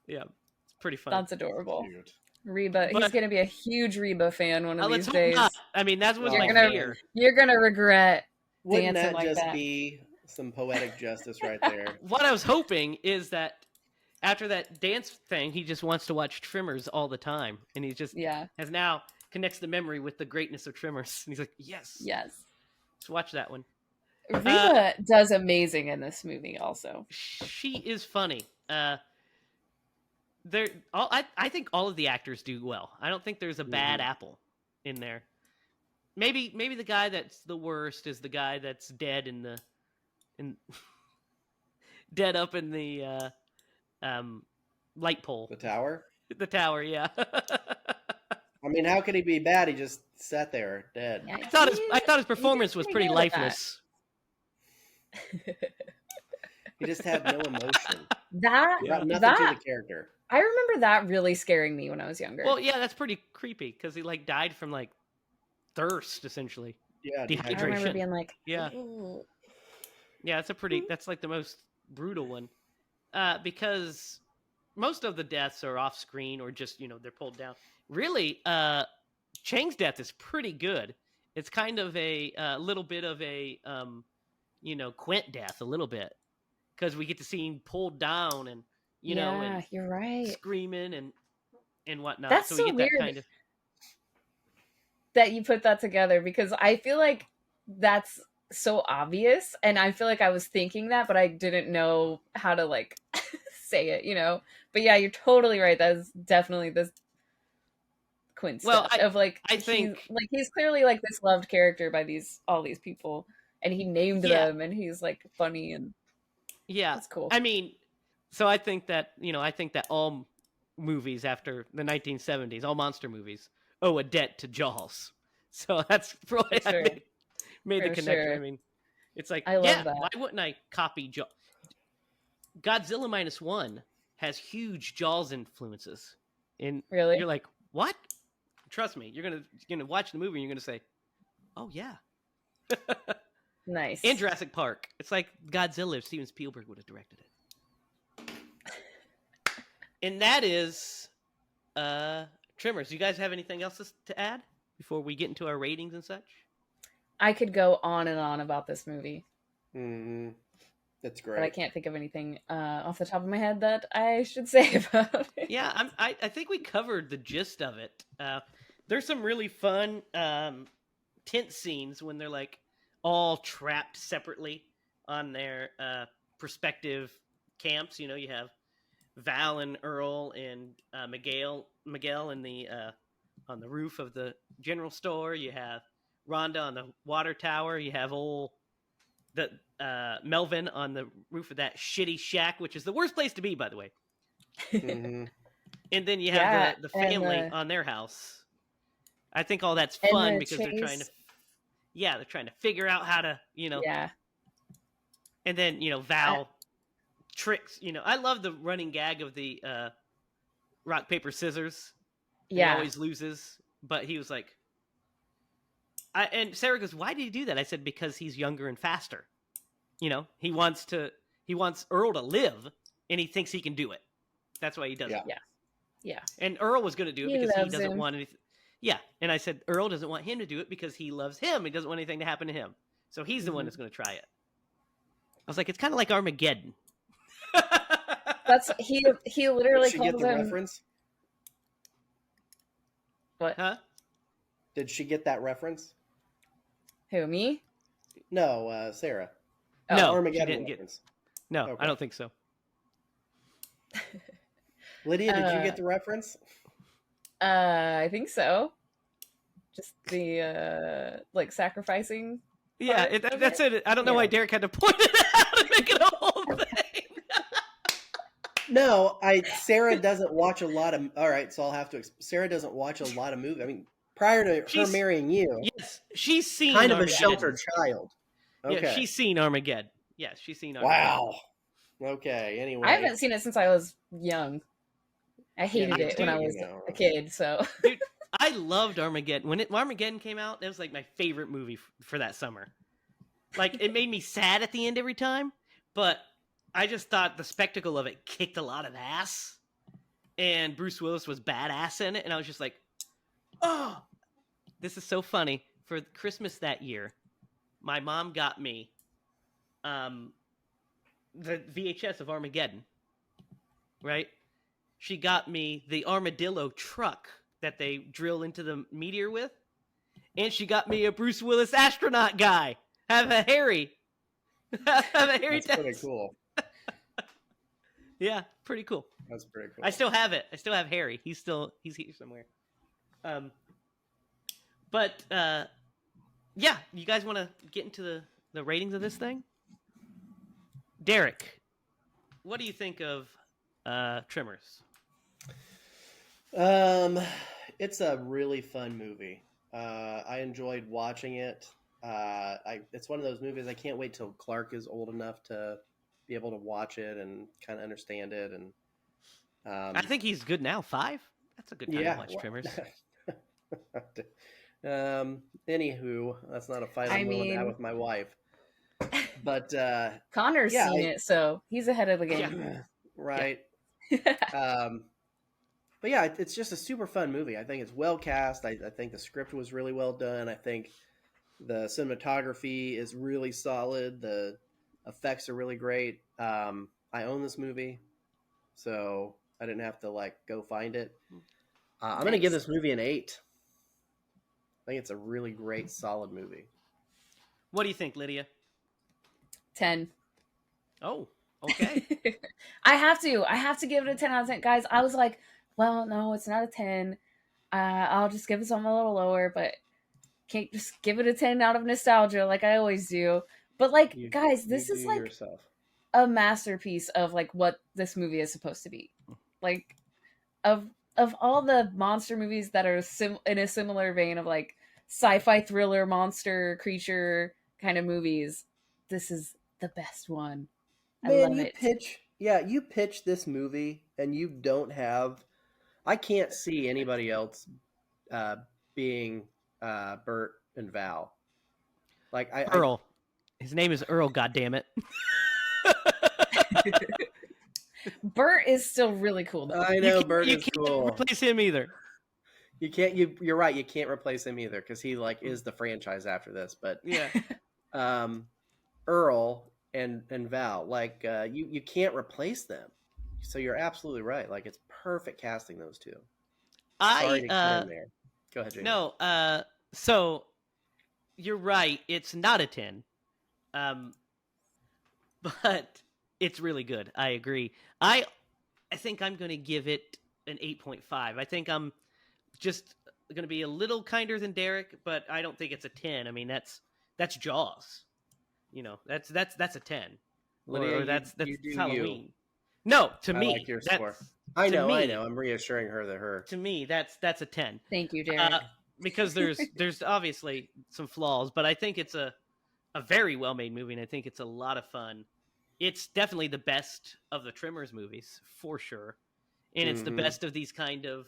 Yeah, it's pretty fun. That's adorable. Cute. Reba, he's gonna be a huge Reba fan one of these days. Not. I mean, that was my fear. You're gonna regret Wouldn't dancing that like just that. be some poetic justice right there? What I was hoping is that after that dance thing, he just wants to watch Tremors all the time, and he just has now connects the memory with the greatness of Tremors, and he's like, yes, let's watch that one. Reba does amazing in this movie. Also, she is funny. I think all of the actors do well. I don't think there's a bad apple in there. Maybe the guy that's the worst is the guy that's dead dead up in the light pole. The tower? The tower, yeah. I mean, how could he be bad? He just sat there dead. Yeah, I thought his performance was pretty lifeless. He just had no emotion. Nothing to the character. I remember that really scaring me when I was younger. Well, yeah, that's pretty creepy because he like died from like thirst, essentially. Yeah, dehydration. I remember being like, yeah, that's like the most brutal one, because most of the deaths are off screen or just they're pulled down. Really, Chang's death is pretty good. It's kind of a little bit of a Quint death, a little bit, because we get to see him pulled down and and you're right, screaming and whatnot. That's so we get weird that kind of that you put that together, because I feel like that's so obvious, and I feel like I was thinking that, but I didn't know how to like say it, But yeah, you're totally right. That is definitely this Quint stuff of like I think he's clearly like this loved character by all these people, and he named them, and he's like funny and that's cool. I mean, so I think that all movies after the 1970s, all monster movies, owe a debt to Jaws. So that's probably I made the connection. Sure. I mean, it's like, I love that. Why wouldn't I copy Jaws? Godzilla -1 has huge Jaws influences. And really? You're like, what? Trust me, you're gonna watch the movie and you're gonna say, oh yeah. Nice. And Jurassic Park. It's like Godzilla if Steven Spielberg would have directed it. And that is Tremors. Do you guys have anything else to add before we get into our ratings and such? I could go on and on about this movie. Mm-hmm. That's great. But I can't think of anything off the top of my head that I should say about it. Yeah, I think we covered the gist of it. There's some really fun tent scenes when they're like all trapped separately on their prospective camps. You have Val and Earl and Miguel in the on the roof of the general store. You have Rhonda on the water tower. You have Melvin on the roof of that shitty shack, which is the worst place to be, by the way. Mm-hmm. And then you have the family on their house. I think all that's fun because they're trying to figure out how to, Yeah. And then, Val tricks, I love the running gag of the rock, paper, scissors. He always loses, but he was like, and Sarah goes, why did he do that? I said, because he's younger and faster. He wants Earl to live, and he thinks he can do it. That's why he does it. Yeah. And Earl was going to do it because he doesn't want anything. Yeah, and I said Earl doesn't want him to do it because he loves him. He doesn't want anything to happen to him. So he's the one that's going to try it. I was like, it's kind of like Armageddon. That's he literally Did she calls get the him reference? What? Huh? Did she get that reference? Who, me? No, Sarah. No, Armageddon she didn't reference. No, Okay. I don't think so. Lydia, did you get the reference? I think so. Just the like sacrificing. Yeah, that's it. I don't know why Derek had to point it out and make it a whole thing. No, Sarah doesn't watch a lot of. All right, so I'll have to. Sarah doesn't watch a lot of movies. I mean, prior to her marrying you, yes, she's seen kind Armageddon. of a sheltered child. Okay. Yeah, she's seen Armageddon. Yes, she's seen Armageddon. Wow. Okay. Anyway, I haven't seen it since I was young. I hated it when I was a kid. So, dude, I loved Armageddon. When Armageddon came out, that was like my favorite movie for that summer. Like, it made me sad at the end every time, but I just thought the spectacle of it kicked a lot of ass, and Bruce Willis was badass in it, and I was just like, oh, this is so funny. For Christmas that year, my mom got me the VHS of Armageddon, right? She got me the armadillo truck that they drill into the meteor with, and she got me a Bruce Willis astronaut guy. Have a Harry. Have a Harry. That's pretty cool. Yeah, pretty cool. That's pretty cool. I still have it. I still have Harry. He's here somewhere. But yeah, you guys want to get into the ratings of this thing? Derek, what do you think of Tremors? It's a really fun movie. I enjoyed watching it. It's one of those movies I can't wait till Clark is old enough to be able to watch it and kind of understand it. And I think he's good now. 5. That's a good time to watch Tremors. Anywho, that's not a fight I'm willing to have with my wife. But Connor's seen it, so he's ahead of the game. Yeah. Right. Yeah. But yeah, it's just a super fun movie. I think it's well cast. I think the script was really well done. I think the cinematography is really solid. The effects are really great. I own this movie, so I didn't have to go find it. I'm going to give this movie an 8. I think it's a really great, solid movie. What do you think, Lydia? 10. Oh, okay. I have to give it a 10 out of 10. Guys, I was like, well, no, it's not a 10. I'll just give it something a little lower, but can't just give it a 10 out of nostalgia like I always do. But guys, this is a masterpiece of what this movie is supposed to be. Of all the monster movies that are in a similar vein of sci-fi thriller monster creature kind of movies, this is the best one. I love it. You pitch this movie and you don't have. I can't see anybody else being Bert and Val. Earl. His name is Earl. Goddammit. Bert is still really cool, though. I know Bert is cool. You can't replace him either. You can't. You're right. You can't replace him either because he is the franchise after this. But yeah, Earl and Val, you can't replace them. So you're absolutely right. It's perfect casting those two. Sorry to get in there. Go ahead, Jamie. No, so you're right. It's not a 10, but it's really good. I agree. I think I'm going to give it an 8.5. I think I'm just going to be a little kinder than Derek, but I don't think it's a 10. I mean, that's Jaws. That's a 10. Lydia, or that's Halloween. You. No, to me, like your score. I know. I'm reassuring her that to me, that's a 10. Thank you, Derek. Because there's obviously some flaws, but I think it's a very well made movie, and I think it's a lot of fun. It's definitely the best of the Tremors movies for sure, and it's the best of these kind of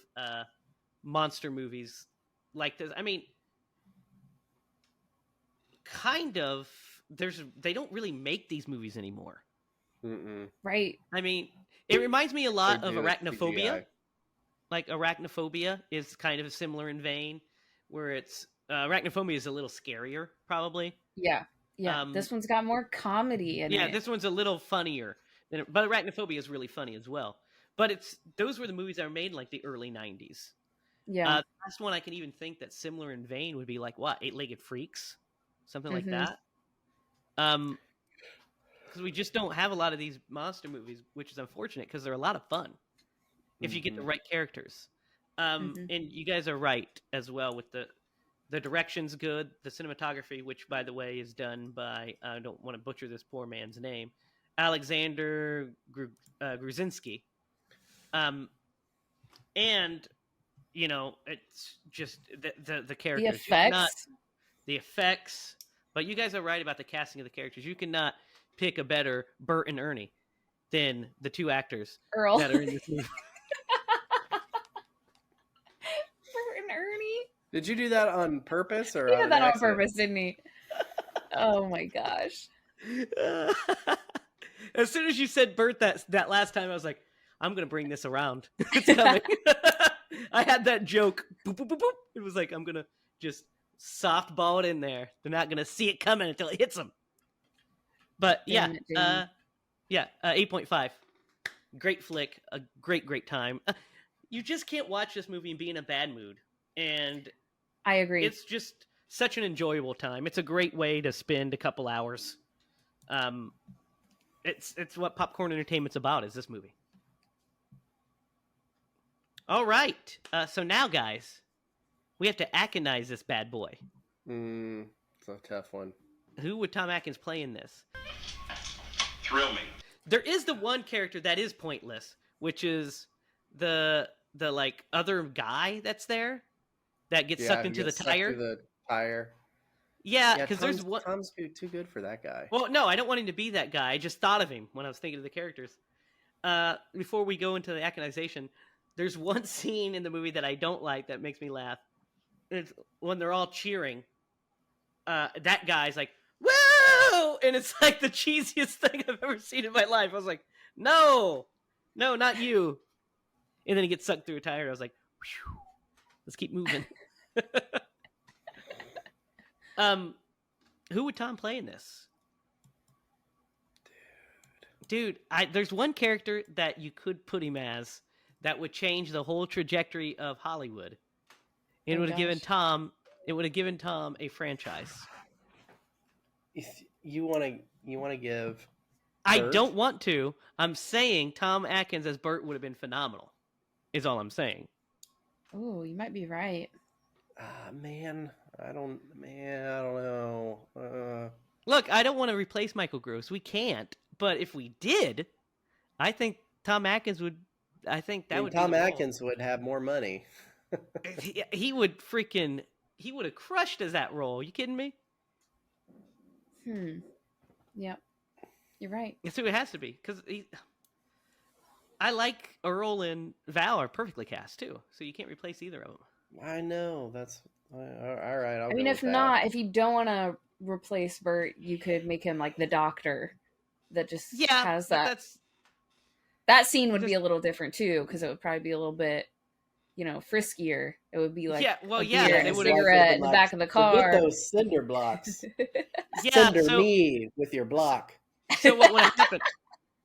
monster movies like this. I mean, kind of. They don't really make these movies anymore. Mm-mm. Right. I mean, it reminds me a lot of Arachnophobia. like Arachnophobia is kind of similar in vein, where it's Arachnophobia is a little scarier, probably. Yeah. This one's got more comedy in it. Yeah, this one's a little funnier, but Arachnophobia is really funny as well. But those were the movies that were made in like the early 90s. Yeah. The last one I can even think that's similar in vein would be like what, Eight-Legged Freaks, something like that. Because we just don't have a lot of these monster movies, which is unfortunate because they're a lot of fun if you get the right characters. And you guys are right as well with the direction's good, the cinematography, which by the way is done by I don't want to butcher this poor man's name, Alexander Gruzinski. And you know, it's just the characters. The effects. But you guys are right about the casting of the characters. You cannot pick a better Bert and Ernie than the two actors Earl that are in this movie. Bert and Ernie. Did you do that on purpose or? He did that on purpose, didn't he? Oh my gosh! As soon as you said Bert that last time, I was like, I'm gonna bring this around. It's coming. I had that joke. Boop, boop, boop, boop. It was like I'm gonna just softball it in there. They're not gonna see it coming until it hits them. But yeah, 8.5. Great flick, a great time. You just can't watch this movie and be in a bad mood. And I agree. It's just such an enjoyable time. It's a great way to spend a couple hours. It's what popcorn entertainment's about, is this movie. All right. So now, guys, we have to Atkinize this bad boy. It's a tough one. Who would Tom Atkins play in this? Thrill me. There is the one character that is pointless, which is the like other guy that's there that gets sucked into the tire. The tire. Yeah, because there's one. Tom's too good for that guy. Well, no, I don't want him to be that guy. I just thought of him when I was thinking of the characters. Before we go into the Ackinization, there's one scene in the movie that I don't like that makes me laugh. It's when they're all cheering. That guy's like, "Woo!" And it's like the cheesiest thing I've ever seen in my life. I was like, no, not you. And then he gets sucked through a tire. I was like, whew, let's keep moving. Who would Tom play in this? Dude, there's one character that you could put him as that would change the whole trajectory of Hollywood. It would have given Tom a franchise. If you want to give Bert? I don't want to. I'm saying Tom Atkins as Bert would have been phenomenal. Is all I'm saying. Oh, you might be right. Man, I don't know. Look, I don't want to replace Michael Gross. We can't. But if we did, I think Tom Atkins would. I think that would. Tom Atkins would have more money. He would have crushed as that role. You kidding me? Yep. You're right. So it has to be because I like Earl and Val are perfectly cast too, so you can't replace either of them. I know that's all right. I mean, if not, if you don't want to replace Bert, you could make him like the doctor that just has that. That scene would be a little different too, because it would probably be a little bit, friskier. It would be like they would cigarette in the back of the car. Get those cinder blocks. Cinder me with your block. So what would happen?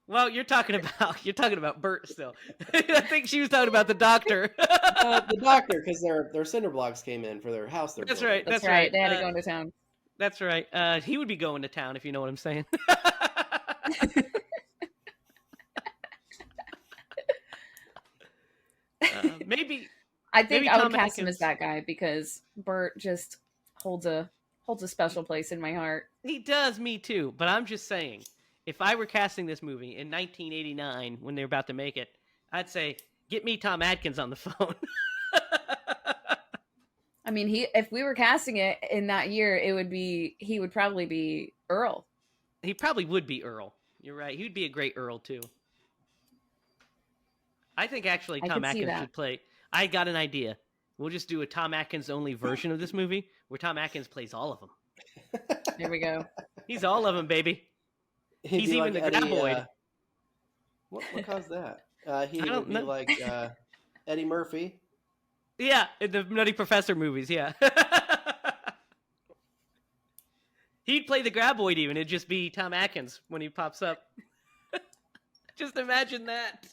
Well, you're talking about Bert still. I think she was talking about the doctor. The doctor, because their cinder blocks came in for their house. That's right. That's right. They had to go into town. That's right. He would be going to town, if you know what I'm saying. Maybe. I think I would cast him as that guy because Bert just holds a special place in my heart. He does, me too. But I'm just saying, if I were casting this movie in 1989 when they were about to make it, I'd say, get me Tom Atkins on the phone. I mean, if we were casting it in that year, he would probably be Earl. He probably would be Earl. You're right. He would be a great Earl too. I think actually Tom Atkins should play. I got an idea. We'll just do a Tom Atkins only version of this movie where Tom Atkins plays all of them. There we go. He's all of them, baby. He's even like the graboid. What caused that? He I don't would be know. like Eddie Murphy. Yeah, in the Nutty Professor movies, yeah. He'd play the graboid even. It'd just be Tom Atkins when he pops up. Just imagine that.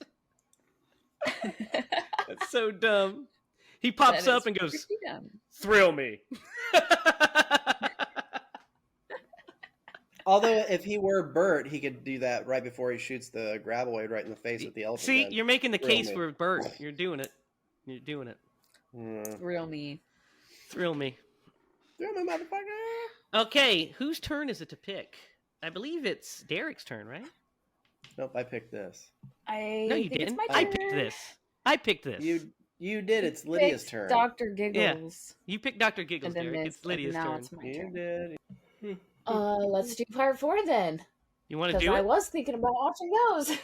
That's so dumb. He pops up and goes, "Thrill me." Although, if he were Bert, he could do that right before he shoots the graboid right in the face with the elephant. See, gun. You're making the case for Bert. You're doing it. You're doing it. Thrill me. Thrill me, motherfucker. Okay, whose turn is it to pick? I believe it's Derek's turn, right? Nope, I picked this. No, you didn't. I picked this. You did. It's Lydia's turn. Dr. Giggles. Yeah. You picked Dr. Giggles, Derek. It's Lydia's turn. It's my turn. Did. Let's do part 4 then. You want to do it? Because I was thinking about watching those.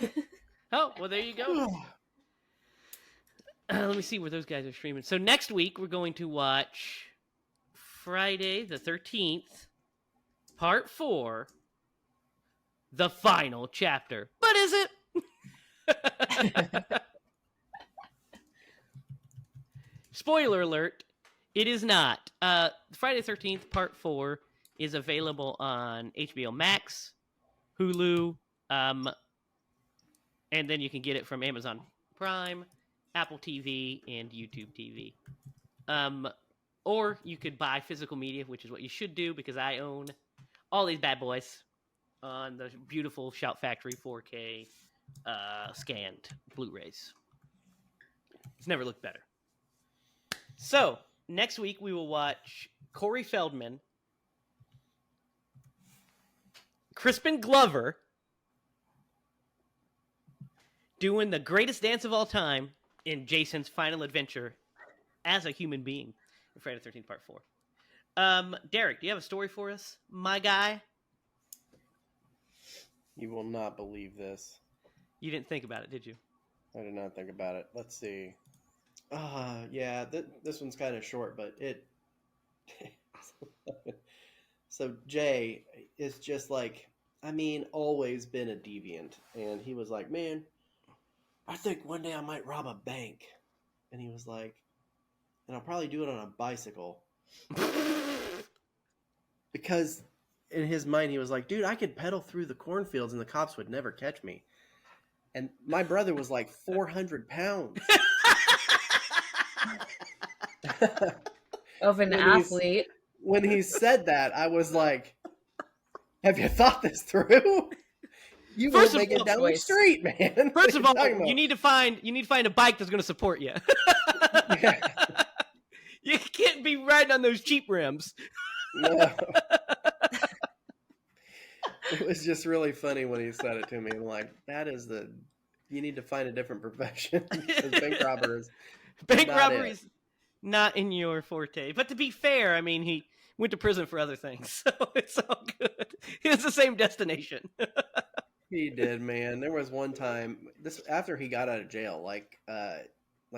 Oh, well, there you go. Let me see where those guys are streaming. So next week, we're going to watch Friday the 13th, part 4, the final chapter. But is it? Spoiler alert, it is not. Friday the 13th, part 4 is available on HBO Max, Hulu, and then you can get it from Amazon Prime, Apple TV, and YouTube TV. Or you could buy physical media, which is what you should do, because I own all these bad boys on the beautiful Shout Factory 4K scanned Blu-rays. It's never looked better. So, next week we will watch Corey Feldman, Crispin Glover doing the greatest dance of all time in Jason's final adventure as a human being in Friday the 13th, Part 4. Derek, do you have a story for us, my guy? You will not believe this. You didn't think about it, did you? I did not think about it. Let's see. Yeah, this one's kind of short, but it... So Jay is just like, always been a deviant. And he was like, man, I think one day I might rob a bank. And he was like, and I'll probably do it on a bicycle. Because in his mind, he was like, dude, I could pedal through the cornfields and the cops would never catch me. And my brother was like 400 pounds. Of an athlete. When he said that, I was like, have you thought this through? You won't make it down the street, man. First of all, you need to find a bike that's going to support you. Yeah. You can't be riding on those cheap rims. No. It was just really funny when he said it to me. I'm like, you need to find a different profession. Because bank robbers. Bank robbery's not in your forte. But to be fair, he went to prison for other things. So it's all good. It's the same destination. He did, man. There was one time, after he got out of jail,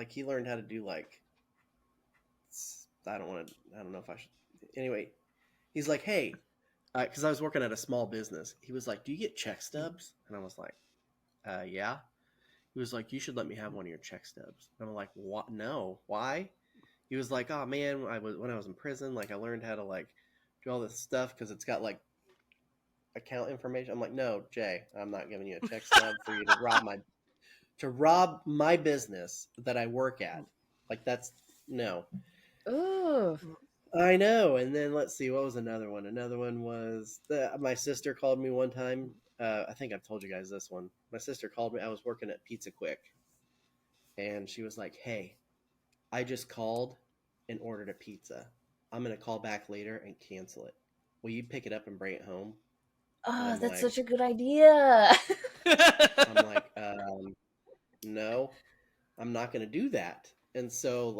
he learned how to do I don't know if I should. Anyway, he's like, hey, because I was working at a small business. He was like, do you get check stubs? And I was like, yeah. He was like, you should let me have one of your check stubs. And I'm like, what? No, why? He was like, oh man, when I was in prison, I learned how to do all this stuff because it's got account information. I'm like, no, Jay, I'm not giving you a check stub for you to rob my business that I work at. That's no. Ooh. I know. And then let's see, what was another one? Another one was my sister called me one time. I think I've told you guys this one. My sister called me. I was working at Pizza Quick, and she was like, hey, I just called and ordered a pizza. I'm going to call back later and cancel it. Will you pick it up and bring it home? Oh, that's such a good idea. I'm like, no, I'm not going to do that. And so,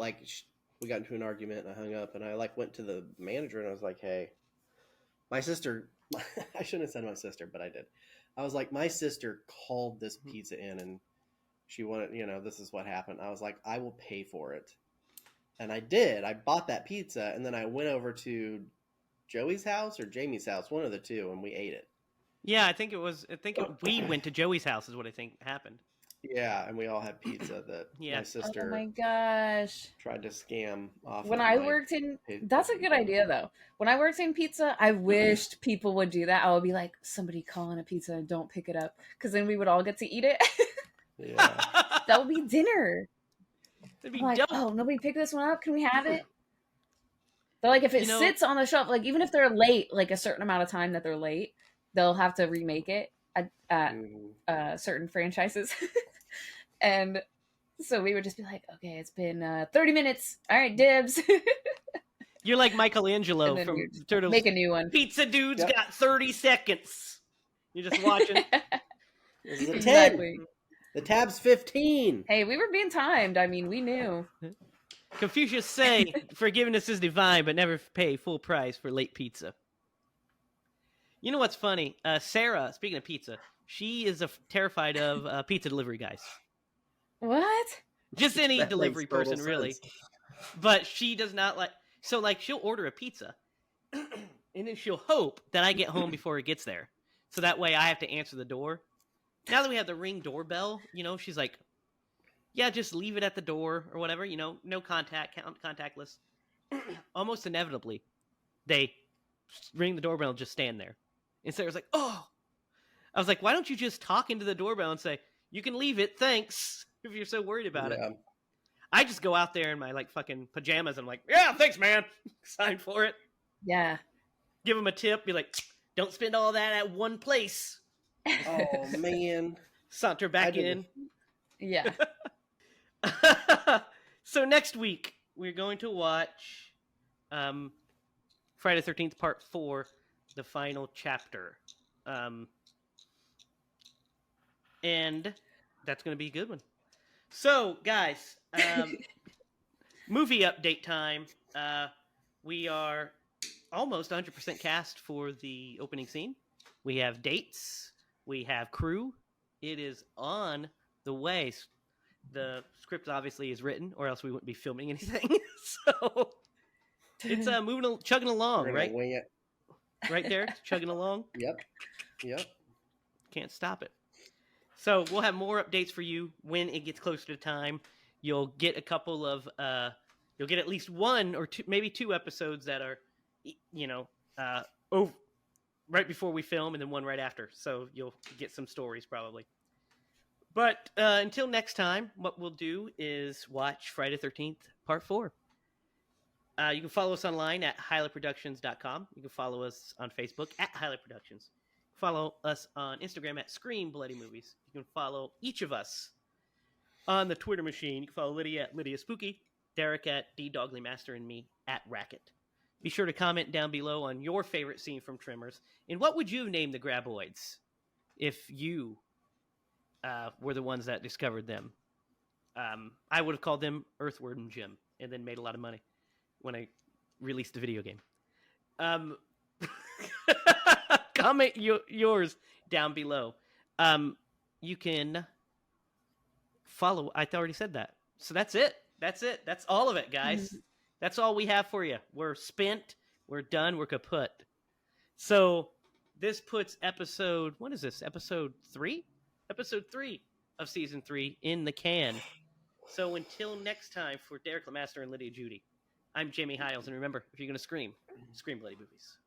we got into an argument, and I hung up, and I, went to the manager, and I was like, hey, my sister, I shouldn't have said my sister, but I did. I was like, my sister called this pizza in, and she wanted, this is what happened. I was like, I will pay for it. And I did. I bought that pizza, and then I went over to Joey's house or Jamie's house, one of the two, and we ate it. Yeah, we went to Joey's house is what I think happened. Yeah, and we all had pizza that my sister. Oh my gosh! Tried to scam off. When I worked in, that's a good idea though. When I worked in pizza, I wished people would do that. I would be like, somebody call in a pizza and don't pick it up, because then we would all get to eat it. Yeah, that would be dinner. That'd be I'm like, dope. oh, nobody picked this one up. Can we have it? They're like, if it sits on the shelf, like even if they're late, like a certain amount of time that they're late, they'll have to remake it at certain franchises. And so we would just be like, okay, it's been 30 minutes. All right, dibs. You're like Michelangelo from Turtles. Make a new one. Pizza dude's got 30 seconds. You're just watching. This is a 10. Exactly. The tab's 15. Hey, we were being timed. I mean, we knew. Confucius say, forgiveness is divine, but never pay full price for late pizza. You know what's funny? Sarah, speaking of pizza, she is terrified of pizza delivery guys. What? Just any delivery person, really. But she does not like... So, like, she'll order a pizza, and then she'll hope that I get home before it gets there. So that way I have to answer the door. Now that we have the Ring doorbell, she's like, yeah, just leave it at the door or whatever, no contactless. Almost inevitably, they ring the doorbell and just stand there. And Sarah's like, oh. I was like, why don't you just talk into the doorbell and say, you can leave it, thanks, if you're so worried about it. I just go out there in my, fucking pajamas. And I'm like, yeah, thanks, man. Sign for it. Yeah. Give them a tip. Be like, don't spend all that at one place. Oh, man. Saunter back in. Yeah. So next week, we're going to watch Friday the 13th Part 4, the final chapter. And that's going to be a good one. So, guys, movie update time. We are almost 100% cast for the opening scene. We have dates. We have crew. It is on the way. The script obviously is written, or else we wouldn't be filming anything. So it's chugging along, right? Wing it. Right there, chugging along. Yep. Can't stop it. So we'll have more updates for you when it gets closer to time. You'll get a couple of, you'll get at least one or two, maybe two episodes that are, right before we film, and then one right after. So you'll get some stories probably. But until next time, what we'll do is watch Friday the 13th Part 4. You can follow us online at HiLaProductions.com. You can follow us on Facebook at HiLa Productions. Follow us on Instagram at Scream Bloody Movies. You can follow each of us on the Twitter machine. You can follow Lydia at Lydia Spooky, Derek at DDoglyMaster, and me at Racket. Be sure to comment down below on your favorite scene from Tremors. And what would you name the Graboids if you were the ones that discovered them? I would have called them Earthworm Jim and then made a lot of money when I released the video game. Comment yours down below. You can follow. I already said that. So that's it. That's all of it, guys. That's all we have for you. We're spent. We're done. We're kaput. So this puts episode 3? Episode 3 of season 3 in the can. So until next time, for Derek Lemaster and Lydia Judy, I'm Jamie Hiles. And remember, if you're going to scream bloody movies.